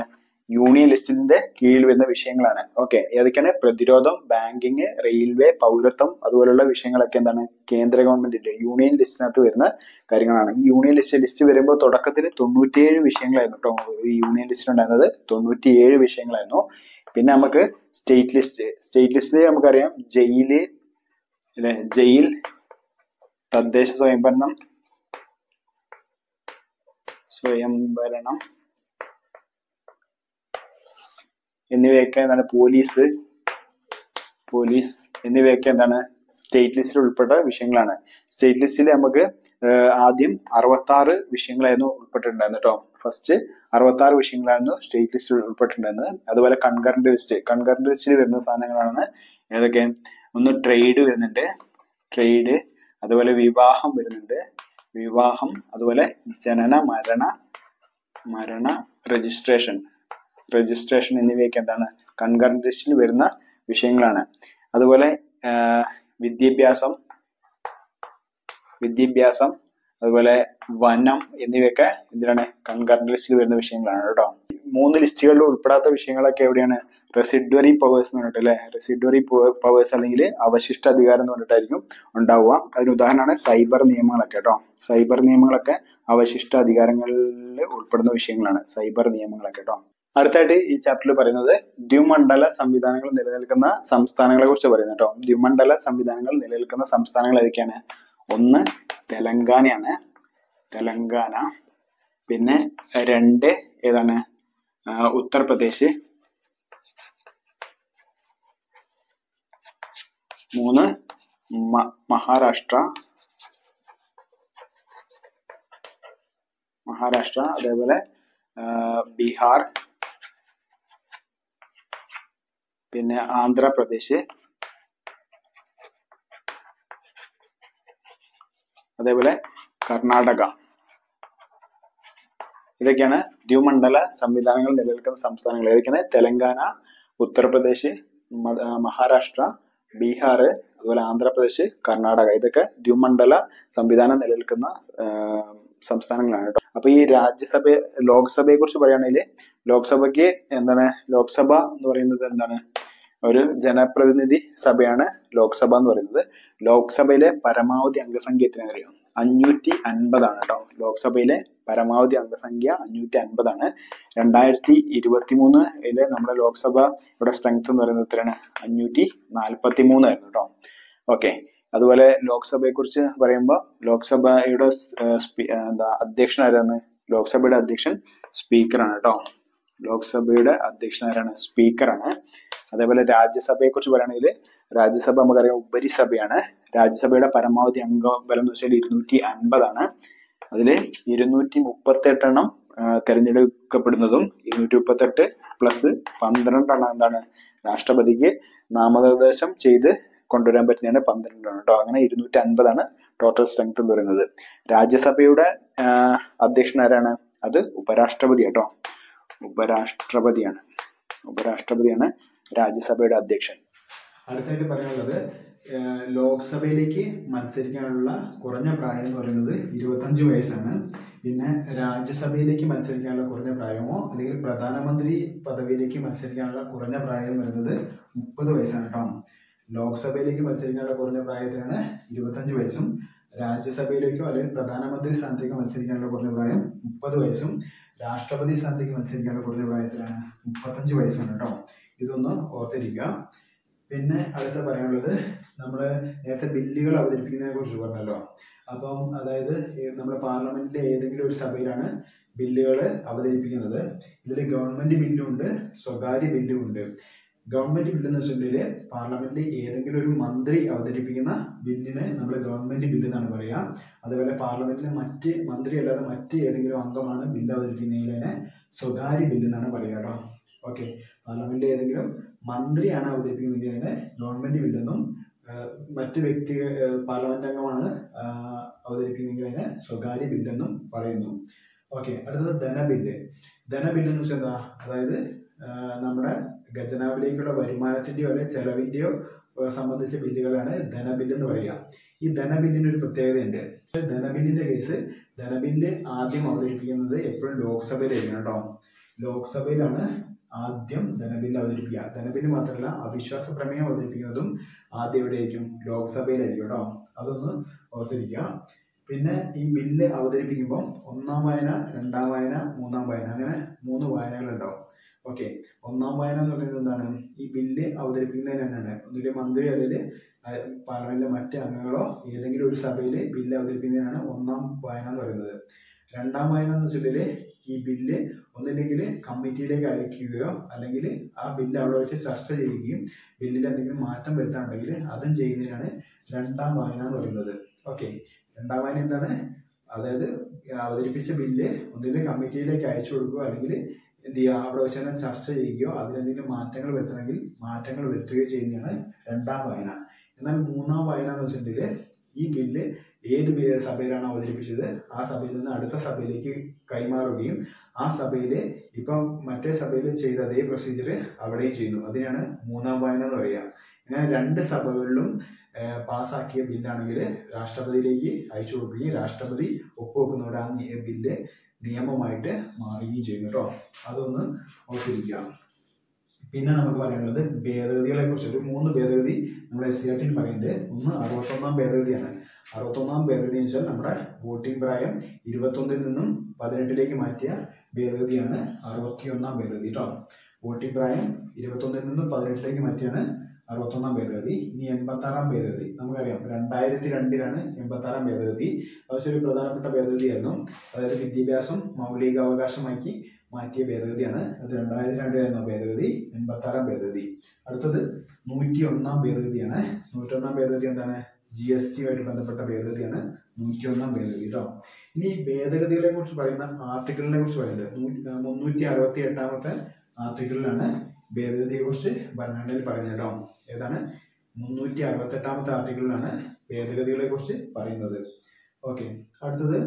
യൂണിയൻ ലിസ്റ്റിന്റെ കീഴിൽ വരുന്ന വിഷയങ്ങളാണ്. ഓക്കെ, ഏതൊക്കെയാണ്? പ്രതിരോധം, ബാങ്കിങ്, റെയിൽവേ, പൗരത്വം, അതുപോലുള്ള വിഷയങ്ങളൊക്കെ എന്താണ് കേന്ദ്ര ഗവൺമെന്റിന്റെ യൂണിയൻ ലിസ്റ്റിനകത്ത് വരുന്ന കാര്യങ്ങളാണ്. ഈ യൂണിയൻ ലിസ്റ്റ് വരുമ്പോൾ തുടക്കത്തിൽ 97 വിഷയങ്ങളായിരുന്നു കേട്ടോ ഈ യൂണിയൻ ലിസ്റ്റിൽ ഉണ്ടായിരുന്നത്. 97 വിഷയങ്ങളായിരുന്നു. പിന്നെ നമുക്ക് സ്റ്റേറ്റ് ലിസ്റ്റിൽ നമുക്കറിയാം ജയിൽ, തദ്ദേശ സ്വയംഭരണം എന്നിവയൊക്കെ എന്താണ്, പോലീസ് എന്നിവയൊക്കെ എന്താണ് സ്റ്റേറ്റ് ലിസ്റ്റിൽ ഉൾപ്പെട്ട വിഷയങ്ങളാണ്. സ്റ്റേറ്റ് ലിസ്റ്റിൽ നമുക്ക് ആദ്യം 66 വിഷയങ്ങളായിരുന്നു ഉൾപ്പെട്ടിട്ടുണ്ടായിരുന്നത് കേട്ടോ. ഫസ്റ്റ് 66 വിഷയങ്ങളായിരുന്നു സ്റ്റേറ്റ് ലിസ്റ്റിൽ ഉൾപ്പെട്ടിട്ടുണ്ടായിരുന്നത്. അതുപോലെ കൺകറന്റ് ലിസ്റ്റിൽ വരുന്ന സാധനങ്ങളാണ് ഏതൊക്കെ? ഒന്ന് ട്രേഡ് വരുന്നുണ്ട്, അതുപോലെ വിവാഹം വരുന്നുണ്ട്, അതുപോലെ ജനന മരണ രജിസ്ട്രേഷൻ എന്നിവയൊക്കെ എന്താണ് കൺകറന്റ് ലിസ്റ്റിൽ വരുന്ന വിഷയങ്ങളാണ്. അതുപോലെ വിദ്യാഭ്യാസം, അതുപോലെ വനം എന്നിവയൊക്കെ എന്തിനാണ് കൺകറന്റ് ലിസ്റ്റിൽ വരുന്ന വിഷയങ്ങളാണ് കേട്ടോ. 3 ലിസ്റ്റുകളിൽ ഉൾപ്പെടാത്ത വിഷയങ്ങളൊക്കെ എവിടെയാണ്? റെസിഡ്വറി പവേഴ്സ് എന്ന് പറഞ്ഞിട്ട് അല്ലെ, റെസിഡ്വറി പവേഴ്സ് അല്ലെങ്കിൽ അവശിഷ്ട അധികാരം എന്ന് പറഞ്ഞിട്ടായിരിക്കും ഉണ്ടാവുക. അതിന് ഉദാഹരണമാണ് സൈബർ നിയമങ്ങളൊക്കെ കേട്ടോ. സൈബർ നിയമങ്ങളൊക്കെ അവശിഷ്ട അധികാരങ്ങളിൽ ഉൾപ്പെടുന്ന വിഷയങ്ങളാണ് സൈബർ നിയമങ്ങളൊക്കെ കേട്ടോ. അടുത്തായിട്ട് ഈ ചാപ്റ്ററിൽ പറയുന്നത് ദ്വിമണ്ഡല സംവിധാനങ്ങൾ നിലനിൽക്കുന്ന സംസ്ഥാനങ്ങളെ കുറിച്ച് പറയുന്നത് കേട്ടോ. ദ്വിമണ്ഡല സംവിധാനങ്ങൾ നിലനിൽക്കുന്ന സംസ്ഥാനങ്ങൾ ഏതൊക്കെയാണ്? ഒന്ന് തെലങ്കാനയാണ്, പിന്നെ 2 ഏതാണ്? ഉത്തർപ്രദേശ്, 3 മഹാരാഷ്ട്ര, മഹാരാഷ്ട്ര, അതേപോലെ ബീഹാർ, പിന്നെ ആന്ധ്രാപ്രദേശ്, അതേപോലെ കർണാടക. ഇതൊക്കെയാണ് ദ്വിമണ്ഡല സംവിധാനങ്ങൾ നിലനിൽക്കുന്ന സംസ്ഥാനങ്ങൾ. ഏതൊക്കെയാണ്? തെലങ്കാന, ഉത്തർപ്രദേശ്, മഹാരാഷ്ട്ര, ബീഹാർ, അതുപോലെ ആന്ധ്രാപ്രദേശ്, കർണാടക. ഇതൊക്കെ ദ്വിമണ്ഡല സംവിധാനം നിലനിൽക്കുന്ന സംസ്ഥാനങ്ങളാണ് കേട്ടോ. അപ്പൊ ഈ ലോക്സഭയെ കുറിച്ച് പറയുകയാണെങ്കിൽ ലോക്സഭയ്ക്ക് എന്താണ്? ലോക്സഭ എന്ന് പറയുന്നത് എന്താണ്? ഒരു ജനപ്രതിനിധി സഭയാണ് ലോക്സഭ എന്ന് പറയുന്നത്. ലോക്സഭയിലെ പരമാവധി അംഗസംഖ്യ എത്രയാണെന്ന് അറിയോ? 550 കേട്ടോ. ലോക്സഭയിലെ പരമാവധി അംഗസംഖ്യ 550. 2023 നമ്മുടെ ലോക്സഭയുടെ സ്ട്രെങ്ത് എന്ന് പറയുന്നത് എത്രയാണ്? 543 ആയിരുന്നു കേട്ടോ. ഓക്കെ. അതുപോലെ ലോക്സഭയെ കുറിച്ച് പറയുമ്പോൾ ലോക്സഭയുടെ അധ്യക്ഷൻ ആരാണ്? ലോക്സഭയുടെ അധ്യക്ഷൻ സ്പീക്കറാണ് കേട്ടോ. ലോക്സഭയുടെ അധ്യക്ഷൻ ആരാണ്? സ്പീക്കറാണ്. അതേപോലെ രാജ്യസഭയെ കുറിച്ച് പറയുകയാണെങ്കിൽ രാജ്യസഭ നമുക്കറിയാം ഉപരിസഭയാണ്. രാജ്യസഭയുടെ പരമാവധി അംഗബലം എന്ന് വെച്ചാൽ 250. അതില് 238 തെരഞ്ഞെടുക്കപ്പെടുന്നതും 238 പ്ലസ് 12 എന്താണ്? രാഷ്ട്രപതിക്ക് നാമനിർദ്ദേശം ചെയ്ത് കൊണ്ടുവരാൻ പറ്റുന്നതാണ് 12 കേട്ടോ. അങ്ങനെ 250 ടോട്ടൽ സ്ട്രെങ്ത് എന്ന് പറയുന്നത്. രാജ്യസഭയുടെ അധ്യക്ഷൻ ആരാണ്? അത് ഉപരാഷ്ട്രപതി കേട്ടോ. ഉപരാഷ്ട്രപതിയാണ് രാജ്യസഭയുടെ അധ്യക്ഷൻ. അടുത്തായിട്ട് പറയാനുള്ളത് ലോക്സഭയിലേക്ക് മത്സരിക്കാനുള്ള കുറഞ്ഞ പ്രായം എന്ന് പറയുന്നത് 25 വയസ്സാണ്. പിന്നെ രാജ്യസഭയിലേക്ക് മത്സരിക്കാനുള്ള കുറഞ്ഞ പ്രായമോ അല്ലെങ്കിൽ പ്രധാനമന്ത്രി പദവിയിലേക്ക് മത്സരിക്കാനുള്ള കുറഞ്ഞ പ്രായം എന്ന് പറയുന്നത് 30 വയസ്സാണ് കേട്ടോ. ലോക്സഭയിലേക്ക് മത്സരിക്കാനുള്ള കുറഞ്ഞ പ്രായത്തിനാണ് 25 വയസ്സും രാജ്യസഭയിലേക്കോ അല്ലെങ്കിൽ പ്രധാനമന്ത്രി സ്ഥാനത്തേക്ക് മത്സരിക്കാനുള്ള കുറഞ്ഞ പ്രായം 30 വയസ്സും രാഷ്ട്രപതി സ്ഥാനത്തേക്ക് മത്സരിക്കാനുള്ള കുറഞ്ഞ പ്രായത്തിലാണ് 35 വയസ്സാണ് കേട്ടോ. ഇതൊന്ന് ഓർത്തിരിക്കുക. പിന്നെ അടുത്ത പറയാനുള്ളത് നമ്മൾ നേരത്തെ ബില്ലുകൾ അവതരിപ്പിക്കുന്നതിനെ കുറിച്ച് പറഞ്ഞല്ലോ. അപ്പം അതായത് നമ്മുടെ പാർലമെന്റിലെ ഏതെങ്കിലും ഒരു സഭയിലാണ് ബില്ലുകൾ അവതരിപ്പിക്കുന്നത്. ഇതിൽ ഗവൺമെന്റ് ബില്ലും ഉണ്ട്, സ്വകാര്യ ബില്ലും ഉണ്ട്. ഗവൺമെന്റ് ബില്ല് എന്ന് വെച്ചിട്ടുണ്ടെങ്കിൽ പാർലമെന്റിൽ ഏതെങ്കിലും ഒരു മന്ത്രി അവതരിപ്പിക്കുന്ന ബില്ലിന് നമ്മൾ ഗവൺമെന്റ് ബില്ല് എന്നാണ് പറയുക. അതുപോലെ പാർലമെന്റിലെ മറ്റ് മന്ത്രി അല്ലാതെ മറ്റ് ഏതെങ്കിലും അംഗമാണ് ബില്ല് അവതരിപ്പിക്കുന്നതിനെ സ്വകാര്യ ബില്ല് എന്നാണ് പറയുക കേട്ടോ. ഓക്കെ. പാർലമെന്റിൽ ഏതെങ്കിലും മന്ത്രിയാണ് അവതരിപ്പിക്കുന്നതിന് ഗവൺമെന്റ് ബില്ലെന്നും മറ്റ് പാർലമെന്റ് അംഗമാണ് അവതരിപ്പിക്കുന്നതിന് സ്വകാര്യ ബില്ലെന്നും പറയുന്നു. ഓക്കെ. അടുത്തത് ധനബില്ല്. ധനബില്ല് എന്ന് വെച്ചാൽ എന്താ? അതായത് നമ്മുടെ ഖജനാവിലേക്കുള്ള വരുമാനത്തിന്റെയോ അല്ലെങ്കിൽ ചെലവിന്റെയോ സംബന്ധിച്ച ബില്ലുകളാണ് ധനബില്ല് എന്ന് പറയുക. ഈ ധനബില്ലിന് ഒരു പ്രത്യേകതയുണ്ട്. ധനബില്ലിന്റെ കേസ് ധനബില്ല് ആദ്യം അവതരിപ്പിക്കുന്നത് എപ്പോഴും ലോക്സഭയിലായിരിക്കും കേട്ടോ. ലോക്സഭയിലാണ് ആദ്യം ധനബില്ല് അവതരിപ്പിക്കുക. ധനബില്ല് മാത്രമല്ല, അവിശ്വാസ പ്രമേയം അവതരിപ്പിക്കുന്നതും ആദ്യം എവിടെയായിരിക്കും? ലോക്സഭയിലായിരിക്കും കേട്ടോ. അതൊന്ന് ഓർത്തിരിക്കുക. പിന്നെ ഈ ബില്ല് അവതരിപ്പിക്കുമ്പോൾ 1ാം വായന, 2ാം വായന, 3ാം വായന, അങ്ങനെ 3 വായനകൾ ഉണ്ടാവും. ഓക്കെ. 1ാം വായന എന്ന് പറയുന്നത് എന്താണ്? ഈ ബില്ല് അവതരിപ്പിക്കുന്നതിന് തന്നെയാണ്. ഒന്നിലെ മന്ത്രി അല്ലെങ്കിൽ പാർലമെന്റിലെ മറ്റ് അംഗങ്ങളോ ഏതെങ്കിലും ഒരു സഭയിൽ ബില്ല് അവതരിപ്പിക്കുന്നതിനാണ് 1ാം വായന എന്ന് പറയുന്നത്. 2ാം വായന എന്ന് വെച്ചിട്ടുണ്ടെങ്കിൽ ഈ ബില്ല് ഒന്നില്ലെങ്കിൽ കമ്മിറ്റിയിലേക്ക് അയക്കുകയോ അല്ലെങ്കിൽ ആ ബില്ല് അവിടെ വെച്ച് ചർച്ച ചെയ്യുകയും ബില്ലിൽ എന്തെങ്കിലും മാറ്റം വരുത്താനുണ്ടെങ്കിൽ അതും ചെയ്യുന്നതിനാണ് 2ാം വായന എന്ന് പറയുന്നത്. ഓക്കെ. 2ാം വായന എന്താണ്? അതായത് അവതരിപ്പിച്ച ബില്ല് ഒന്നില്ലെങ്കിൽ കമ്മിറ്റിയിലേക്ക് അയച്ചു കൊടുക്കുകയോ അല്ലെങ്കിൽ എന്ത് ചെയ്യുക, അവിടെ വെച്ച് തന്നെ ചർച്ച ചെയ്യുകയോ അതിലെന്തെങ്കിലും മാറ്റങ്ങൾ വരുത്തണമെങ്കിൽ മാറ്റങ്ങൾ വരുത്തുകയോ ചെയ്യുന്നതാണ് 2ാം വായന. എന്നാൽ 3ാം വായന എന്ന് വെച്ചിട്ടുണ്ടെങ്കിൽ ഈ ബില്ല് ഏത് സഭയിലാണ് അവതരിപ്പിച്ചത് ആ സഭയിൽ നിന്ന് അടുത്ത സഭയിലേക്ക് കൈമാറുകയും ആ സഭയിൽ ഇപ്പം മറ്റേ സഭയിൽ ചെയ്ത അതേ പ്രൊസീജിയർ അവിടെയും ചെയ്യുന്നു. അതിനാണ് 3ാം വായന എന്ന് പറയുക. ഇങ്ങനെ 2 സഭകളിലും പാസ്സാക്കിയ ബില്ലാണെങ്കിൽ രാഷ്ട്രപതിയിലേക്ക് അയച്ചു കൊടുക്കുകയും രാഷ്ട്രപതി ഒപ്പുവെക്കുന്നതോടെ ആ ബില്ല് നിയമമായിട്ട് മാറുകയും ചെയ്യും കേട്ടോ. അതൊന്ന് ഓർത്തിരിക്കുക. പിന്നെ നമുക്ക് പറയാനുള്ളത് ഭേദഗതികളെ കുറിച്ച്. ഒരു 3 ഭേദഗതി നമ്മുടെ SCRT പറയുന്നുണ്ട്. ഒന്ന് 61ാം ഭേദഗതിയാണ്. 61ാം ഭേദഗതി എന്ന് വെച്ചാൽ നമ്മുടെ വോട്ടിംഗ് പ്രായം 21 നിന്നും 18 മാറ്റിയ ഭേദഗതിയാണ് 61ാം ഭേദഗതി കേട്ടോ. വോട്ടിംഗ് പ്രായം 21 നിന്നും 18 മാറ്റിയാണ് 61ാം ഭേദഗതി. ഇനി 86ാം ഭേദഗതി നമുക്കറിയാം. 2002 86ാം ഭേദഗതി. അത് ഒരു പ്രധാനപ്പെട്ട ഭേദഗതിയായിരുന്നു. അതായത് വിദ്യാഭ്യാസം മൗലികാവകാശമാക്കി മാറ്റിയ ഭേദഗതിയാണ്. അത് 2002 ഭേദഗതി. 86ാം ഭേദഗതി. അടുത്തത് 101ാം ഭേദഗതിയാണ്. 101ാം ഭേദഗതി എന്താണ്? GST ബന്ധപ്പെട്ട ഭേദഗതിയാണ് 101 ഭേദഗതി കേട്ടോ. ഇനി ഭേദഗതികളെ കുറിച്ച് പറയുന്ന ആർട്ടിക്കിളിനെ കുറിച്ച് പറയുന്നത് 368 ആർട്ടിക്കിളിലാണ് ഭേദഗതിയെ കുറിച്ച് ഭരണഘടനയിൽ പറയുന്നത് കേട്ടോ. ഏതാണ്? 368 ആർട്ടിക്കിളിലാണ് ഭേദഗതികളെ കുറിച്ച് പറയുന്നത്. ഓക്കെ, അടുത്തത്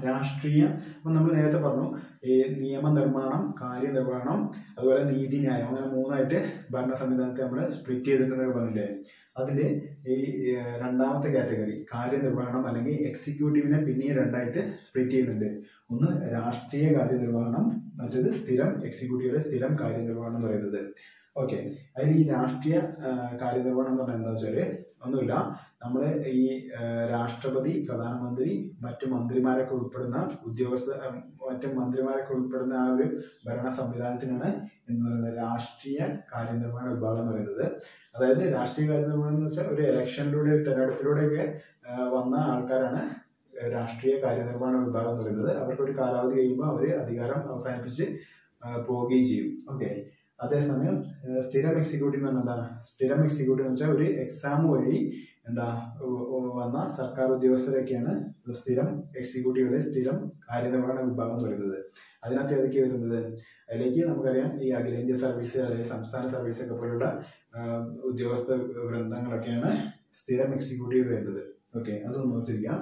രാഷ്ട്രീയ. അപ്പം നമ്മൾ നേരത്തെ പറഞ്ഞു ഈ നിയമനിർമ്മാണം, കാര്യനിർവഹണം, അതുപോലെ നീതിന്യായം, അങ്ങനെ 3ആയിട്ട് ഭരണ സംവിധാനത്തെ നമ്മൾ സ്പ്ലിറ്റ് ചെയ്തിട്ടുണ്ടെന്ന് പറഞ്ഞില്ലേ. അതിൽ ഈ രണ്ടാമത്തെ കാറ്റഗറി കാര്യനിർവഹണം അല്ലെങ്കിൽ എക്സിക്യൂട്ടീവിനെ പിന്നെയും 2ആയിട്ട് സ്പ്ലിറ്റ് ചെയ്യുന്നുണ്ട്. ഒന്ന് രാഷ്ട്രീയ കാര്യനിർവഹണം, മറ്റേത് സ്ഥിരം എക്സിക്യൂട്ടീവിലെ സ്ഥിരം കാര്യനിർവഹണം എന്ന് പറയുന്നത്. ഓക്കെ, അതിൽ ഈ രാഷ്ട്രീയ കാര്യനിർവഹണം എന്ന് പറഞ്ഞാൽ എന്താ വെച്ചാൽ ഒന്നുമില്ല, നമ്മൾ ഈ രാഷ്ട്രപതി, പ്രധാനമന്ത്രി, മറ്റു മന്ത്രിമാരൊക്കെ ഉൾപ്പെടുന്ന മറ്റു മന്ത്രിമാരൊക്കെ ഉൾപ്പെടുന്ന ആ ഒരു ഭരണ സംവിധാനത്തിനാണ് എന്ന് പറയുന്നത് രാഷ്ട്രീയ കാര്യനിർവഹണ വിഭാഗം എന്ന് പറയുന്നത്. അതായത് രാഷ്ട്രീയ കാര്യനിർവഹണം എന്ന് വെച്ചാൽ ഒരു ഇലക്ഷനിലൂടെ, തെരഞ്ഞെടുപ്പിലൂടെയൊക്കെ വന്ന ആൾക്കാരാണ് രാഷ്ട്രീയ കാര്യനിർവഹണ വിഭാഗം എന്ന് പറയുന്നത്. അവർക്കൊരു കാലാവധി കഴിയുമ്പോൾ അവർ അധികാരം അവസാനിപ്പിച്ച് പോവുകയും ചെയ്യും. ഓക്കെ, അതേസമയം സ്ഥിരം എക്സിക്യൂട്ടീവ് എന്ന് പറഞ്ഞാൽ എന്താണ്? സ്ഥിരം എക്സിക്യൂട്ടീവ് എന്ന് വെച്ചാൽ ഒരു എക്സാം വഴി വന്ന സർക്കാർ ഉദ്യോഗസ്ഥരൊക്കെയാണ് സ്ഥിരം എക്സിക്യൂട്ടീവിലെ സ്ഥിരം കാര്യനിർവഹണ വിഭാഗം എന്ന് പറയുന്നത്. അതിനകത്ത് ഏതൊക്കെ വരുന്നത്? അതിലേക്ക് നമുക്കറിയാം ഈ അഖിലേന്ത്യാ സർവീസ് അല്ലെങ്കിൽ സംസ്ഥാന സർവീസ് ഒക്കെ പോലുള്ള ഉദ്യോഗസ്ഥ വൃന്ദങ്ങളൊക്കെയാണ് സ്ഥിരം എക്സിക്യൂട്ടീവ് വരുന്നത്. ഓക്കെ, അതൊന്ന് ഓർത്തിരിക്കാം.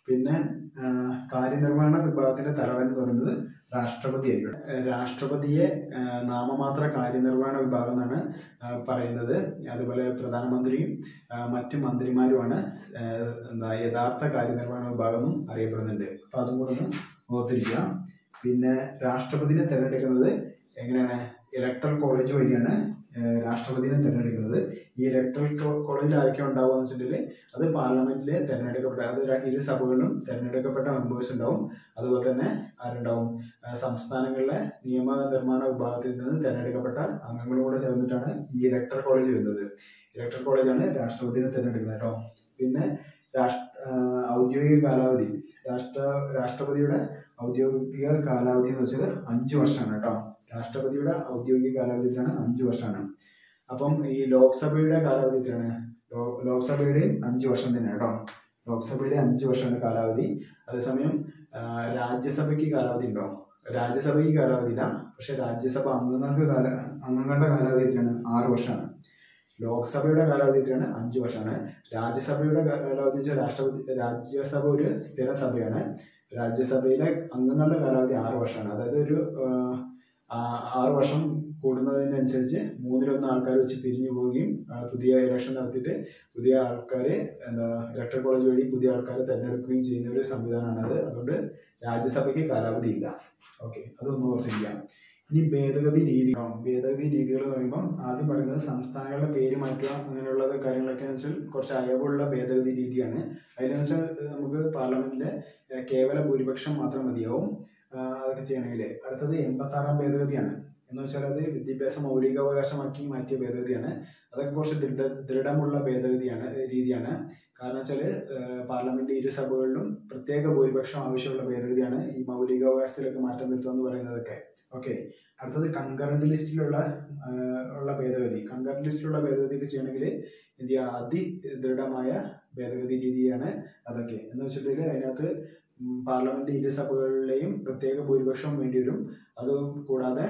പിന്നെ കാര്യനിർവഹണ വിഭാഗത്തിന്റെ തലവൻ എന്ന് പറയുന്നത് രാഷ്ട്രപതി ആയിരിക്കും. രാഷ്ട്രപതിയെ നാമമാത്ര കാര്യനിർവഹണ വിഭാഗം എന്നാണ് പറയുന്നത്. അതുപോലെ പ്രധാനമന്ത്രിയും മറ്റു മന്ത്രിമാരുമാണ് യഥാർത്ഥ കാര്യനിർവഹണ വിഭാഗം എന്നും അറിയപ്പെടുന്നുണ്ട്. അപ്പൊ അതും കൂടെ ഒന്ന് ഓർത്തിരിക്കുക. പിന്നെ രാഷ്ട്രപതിനെ തിരഞ്ഞെടുക്കുന്നത് എങ്ങനെയാണ്? ഇലക്ടറൽ കോളേജ് വഴിയാണ് രാഷ്ട്രപതിനെ തിരഞ്ഞെടുക്കുന്നത്. ഈ ഇലക്ടറൽ കോളേജിൽ ആരൊക്കെ ഉണ്ടാവുക എന്ന് വെച്ചിട്ടുണ്ടെങ്കിൽ അത് പാർലമെന്റിലെ തിരഞ്ഞെടുക്കപ്പെട്ട, അത് ഇരു സഭകളിലും തിരഞ്ഞെടുക്കപ്പെട്ട മെമ്പേഴ്സ് ഉണ്ടാവും. അതുപോലെ തന്നെ ആരുണ്ടാവും? സംസ്ഥാനങ്ങളിലെ നിയമനിർമ്മാണ വിഭാഗത്തിൽ നിന്ന് തിരഞ്ഞെടുക്കപ്പെട്ട അംഗങ്ങളും കൂടെ ചേർന്നിട്ടാണ് ഈ ഇലക്ടറൽ കോളേജ് വരുന്നത്. ഇലക്ടറൽ കോളേജാണ് രാഷ്ട്രപതിനെ തിരഞ്ഞെടുക്കുന്നത് കേട്ടോ. പിന്നെ ഔദ്യോഗിക കാലാവധി, രാഷ്ട്രപതിയുടെ ഔദ്യോഗിക കാലാവധി എന്ന് വെച്ചാൽ 5 വർഷമാണ് കേട്ടോ. രാഷ്ട്രപതിയുടെ ഔദ്യോഗിക കാലാവധി 5 വർഷമാണ്. അപ്പം ഈ ലോക്സഭയുടെ കാലാവധി എത്രയാണ്? ലോക്സഭയുടെയും 5 വർഷം തന്നെയാണ് കേട്ടോ. ലോക്സഭയുടെ 5 വർഷമാണ് കാലാവധി. അതേസമയം രാജ്യസഭയ്ക്ക് കാലാവധി ഉണ്ടോ? രാജ്യസഭയ്ക്ക് കാലാവധി ഇല്ല. പക്ഷെ രാജ്യസഭ അംഗങ്ങളുടെ കാലാവധി എത്രയാണ്? 6 വർഷമാണ്. ലോക്സഭയുടെ കാലാവധി എത്രയാണ്? 5 വർഷമാണ്. രാജ്യസഭയുടെ കാലാവധി വെച്ചാൽ രാജ്യസഭ ഒരു സ്ഥിര സഭയാണ്. രാജ്യസഭയിലെ അംഗങ്ങളുടെ കാലാവധി 6 വർഷമാണ്. അതായത് ഒരു 6 വർഷം കൂടുന്നതിനനുസരിച്ച് 1/3 ആൾക്കാർ വെച്ച് പിരിഞ്ഞു പോവുകയും പുതിയ ഇലക്ഷൻ നടത്തിയിട്ട് പുതിയ ആൾക്കാരെ ഇലക്ടറൽ കോളേജ് വഴി പുതിയ ആൾക്കാരെ തിരഞ്ഞെടുക്കുകയും ചെയ്യുന്ന ഒരു സംവിധാനമാണത്. അതുകൊണ്ട് രാജ്യസഭയ്ക്ക് കാലാവധി ഇല്ല. ഓക്കെ, അതൊന്നും ഓർത്തിരിക്കാം. ഇനി ഭേദഗതി രീതികൾ എന്ന് പറയുമ്പോൾ ആദ്യം പറയുന്നത് സംസ്ഥാനങ്ങളുടെ പേര് മാറ്റുക അങ്ങനെയുള്ള കാര്യങ്ങളൊക്കെ എന്ന് വെച്ചാൽ കുറച്ച് അയവുള്ള ഭേദഗതി രീതിയാണ്. അതിലെന്ന് വെച്ചാൽ നമുക്ക് പാർലമെന്റിലെ കേവല ഭൂരിപക്ഷം മാത്രം മതിയാവും അതൊക്കെ ചെയ്യണമെങ്കിൽ. അടുത്തത് 86 ഭേദഗതിയാണ്. എന്ന് വെച്ചാൽ അത് വിദ്യാഭ്യാസ മൗലികാവകാശമാക്കി മാറ്റിയ ഭേദഗതിയാണ്. അതൊക്കെ കുറച്ച് ദൃഢമുള്ള രീതിയാണ്. കാരണം വെച്ചാൽ പാർലമെന്റ് ഇരു സഭകളിലും പ്രത്യേക ഭൂരിപക്ഷം ആവശ്യമുള്ള ഭേദഗതിയാണ് ഈ മൗലികാവകാശത്തിലൊക്കെ മാറ്റം വരുത്തുക എന്ന് പറയുന്നതൊക്കെ. ഓക്കെ, അടുത്തത് കൺകറന്റ് ലിസ്റ്റിലുള്ള ഭേദഗതി. കൺകറന്റ് ലിസ്റ്റിലുള്ള ഭേദഗതിയൊക്കെ ചെയ്യണമെങ്കിൽ എന്ത് ചെയ്യുക? അതിദൃഢമായ ഭേദഗതി രീതിയാണ് അതൊക്കെ. എന്ന് വെച്ചിട്ടുണ്ടെങ്കിൽ അതിനകത്ത് പാർലമെന്റ് ഇരു സഭകളിലെയും പ്രത്യേക ഭൂരിപക്ഷം വേണ്ടി വരും. അത് കൂടാതെ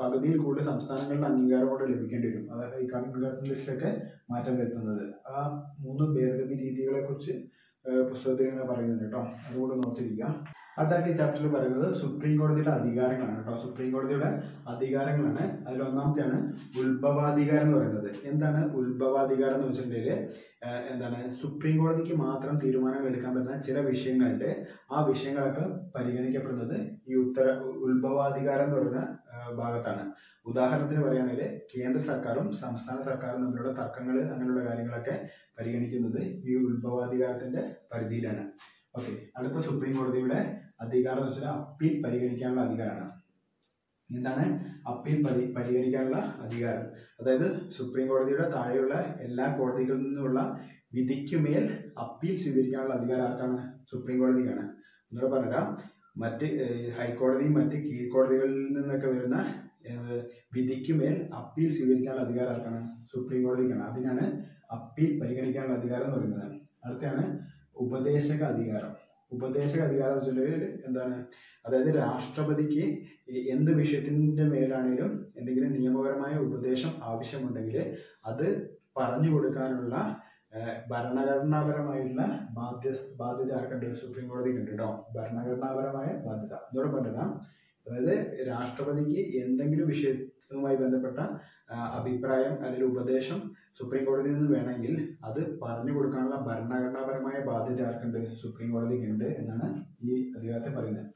പകുതിയിൽ കൂടുതൽ സംസ്ഥാനങ്ങളുടെ അംഗീകാരം കൂടെ ലഭിക്കേണ്ടി വരും. അതായത് ഈ കൺകറന്റ് ലിസ്റ്റിലൊക്കെ മാറ്റം വരുത്തുന്നത്. ആ 3 ഭേദഗതി രീതികളെ കുറിച്ച് പുസ്തകത്തിൽ ഇങ്ങനെ പറയുന്നുണ്ട് കേട്ടോ. അതുകൂടെ നോക്കിയിരിക്കുക. അടുത്തായിട്ട് ഈ ചാപ്റ്ററിൽ പറയുന്നത് സുപ്രീം കോടതിയുടെ അധികാരങ്ങളാണ് കേട്ടോ. സുപ്രീം കോടതിയുടെ അധികാരങ്ങളാണ്. അതിൽ ഒന്നാമത്തെയാണ് ഉത്ഭവാധികാരം എന്ന് പറയുന്നത്. എന്താണ് ഉത്ഭവാധികാരം എന്ന് വെച്ചിട്ടുണ്ടെങ്കിൽ സുപ്രീം കോടതിക്ക് മാത്രം തീരുമാനം എടുക്കാൻ പറ്റുന്ന ചില വിഷയങ്ങളുണ്ട്. ആ വിഷയങ്ങളൊക്കെ പരിഗണിക്കപ്പെടുന്നത് ഈ ഉത്ഭവാധികാരം എന്ന് പറയുന്ന ഭാഗത്താണ്. ഉദാഹരണത്തിന് പറയുകയാണെങ്കിൽ കേന്ദ്ര സർക്കാരും സംസ്ഥാന സർക്കാരും തമ്മിലുള്ള തർക്കങ്ങൾ അങ്ങനെയുള്ള കാര്യങ്ങളൊക്കെ പരിഗണിക്കുന്നത് ഈ ഉത്ഭവാധികാരത്തിന്റെ പരിധിയിലാണ്. ഓക്കെ, അടുത്ത സുപ്രീം കോടതിയുടെ അധികാരം എന്ന് വെച്ചാൽ അപ്പീൽ പരിഗണിക്കാനുള്ള അധികാരമാണ്. എന്താണ് അപ്പീൽ പരിഗണിക്കാനുള്ള അധികാരം? അതായത് സുപ്രീം കോടതിയുടെ താഴെയുള്ള എല്ലാ കോടതികളിൽ നിന്നുള്ള വിധിക്കുമേൽ അപ്പീൽ സ്വീകരിക്കാനുള്ള അധികാരം ആർക്കാണ്? സുപ്രീം കോടതിക്കാണ്. എന്നോട് പറഞ്ഞുതരാം. മറ്റ് ഹൈക്കോടതിയും മറ്റ് കീഴ്ക്കോടതികളിൽ നിന്നൊക്കെ വരുന്ന വിധിക്കുമേൽ അപ്പീൽ സ്വീകരിക്കാനുള്ള അധികാരം ആർക്കാണ്? സുപ്രീം കോടതിക്കാണ്. അതിനാണ് അപ്പീൽ പരിഗണിക്കാനുള്ള അധികാരം എന്ന് പറയുന്നത്. അടുത്താണ് ഉപദേശക അധികാരം. ഉപദേശക അധികാരം എന്ന് വെച്ചിട്ടുണ്ടെങ്കിൽ എന്താണ്? അതായത് രാഷ്ട്രപതിക്ക് എന്ത് വിഷയത്തിന്റെ മേലാണെങ്കിലും എന്തെങ്കിലും നിയമപരമായ ഉപദേശം ആവശ്യമുണ്ടെങ്കിൽ അത് പറഞ്ഞു കൊടുക്കാനുള്ള ഭരണഘടനാപരമായിട്ടുള്ള ബാധ്യത ആർക്കുണ്ട്? സുപ്രീം കോടതിക്ക് ഉണ്ട് കേട്ടോ. ഭരണഘടനാപരമായ ബാധ്യത ഇതോടെ പറഞ്ഞിടാം. അതായത് രാഷ്ട്രപതിക്ക് എന്തെങ്കിലും വിഷയവുമായി ബന്ധപ്പെട്ട അഭിപ്രായം അല്ലെങ്കിൽ ഉപദേശം സുപ്രീം കോടതിയിൽ നിന്ന് വേണമെങ്കിൽ അത് പറഞ്ഞു കൊടുക്കാനുള്ള ഭരണഘടനാപരമായ ബാധ്യത ആർക്കുണ്ട്? സുപ്രീം കോടതിക്ക് ഉണ്ട് എന്നാണ് ഈ അധികാരത്തെ പറയുന്നത്.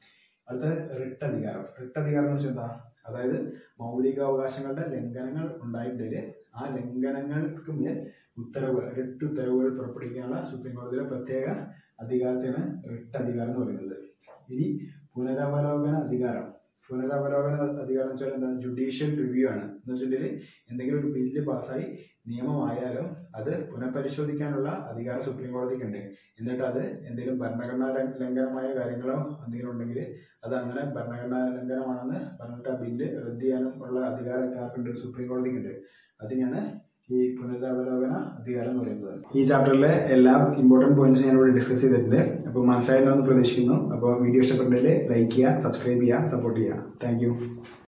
അടുത്ത റിട്ട് അധികാരം. റിട്ട് അധികാരം എന്ന് വെച്ചാൽ എന്താ? അതായത് മൗലികാവകാശങ്ങളുടെ ലംഘനങ്ങൾ ഉണ്ടായിട്ടുണ്ടെങ്കിൽ ആ ലംഘനങ്ങൾക്ക് മേൽ റിട്ട് ഉത്തരവുകൾ പുറപ്പെടുവിക്കാനുള്ള സുപ്രീം കോടതിയുടെ പ്രത്യേക അധികാരത്തെയാണ് റിട്ട് അധികാരം എന്ന് പറയുന്നത്. ഇനി പുനരവലോകന അധികാരം. പുനരവലോകന അധികാരം എന്ന് വെച്ചാൽ എന്താ? ജുഡീഷ്യൽ റിവ്യൂ ആണ്. എന്ന് വെച്ചിട്ടുണ്ടെങ്കിൽ എന്തെങ്കിലും ഒരു ബില്ല് പാസ്സായി നിയമമായാലും അത് പുനഃപരിശോധിക്കാനുള്ള അധികാരം സുപ്രീം കോടതിക്ക് ഉണ്ട്. എന്നിട്ട് അത് എന്തെങ്കിലും ഭരണഘടനാ ലംഘനമായ കാര്യങ്ങളോ എന്തെങ്കിലും ഉണ്ടെങ്കിൽ അത് അങ്ങനെ ഭരണഘടനാ ലംഘനമാണെന്ന് പറഞ്ഞിട്ട് ആ ബില്ല് റദ്ദ് ചെയ്യാനും ഉള്ള അധികാരമൊക്കെ ആർക്കുണ്ട്? സുപ്രീം കോടതിക്ക് ഉണ്ട്. അതിനാണ് ഈ പുനരവലോകന അധികാരം എന്ന് പറയുന്നത്. ഈ ചാപ്റ്ററിലെ എല്ലാ ഇമ്പോർട്ടൻറ്റ് പോയിന്റ്സ് ഞാനിവിടെ ഡിസ്കസ് ചെയ്തിട്ടുണ്ട്. അപ്പോൾ മനസ്സിലായല്ലോ എന്ന് പ്രതീക്ഷിക്കുന്നു. അപ്പോൾ വീഡിയോ ഇഷ്ടപ്പെട്ടെങ്കിൽ ലൈക്ക് ചെയ്യുക, സബ്സ്ക്രൈബ് ചെയ്യുക, സപ്പോർട്ട് ചെയ്യുക. താങ്ക്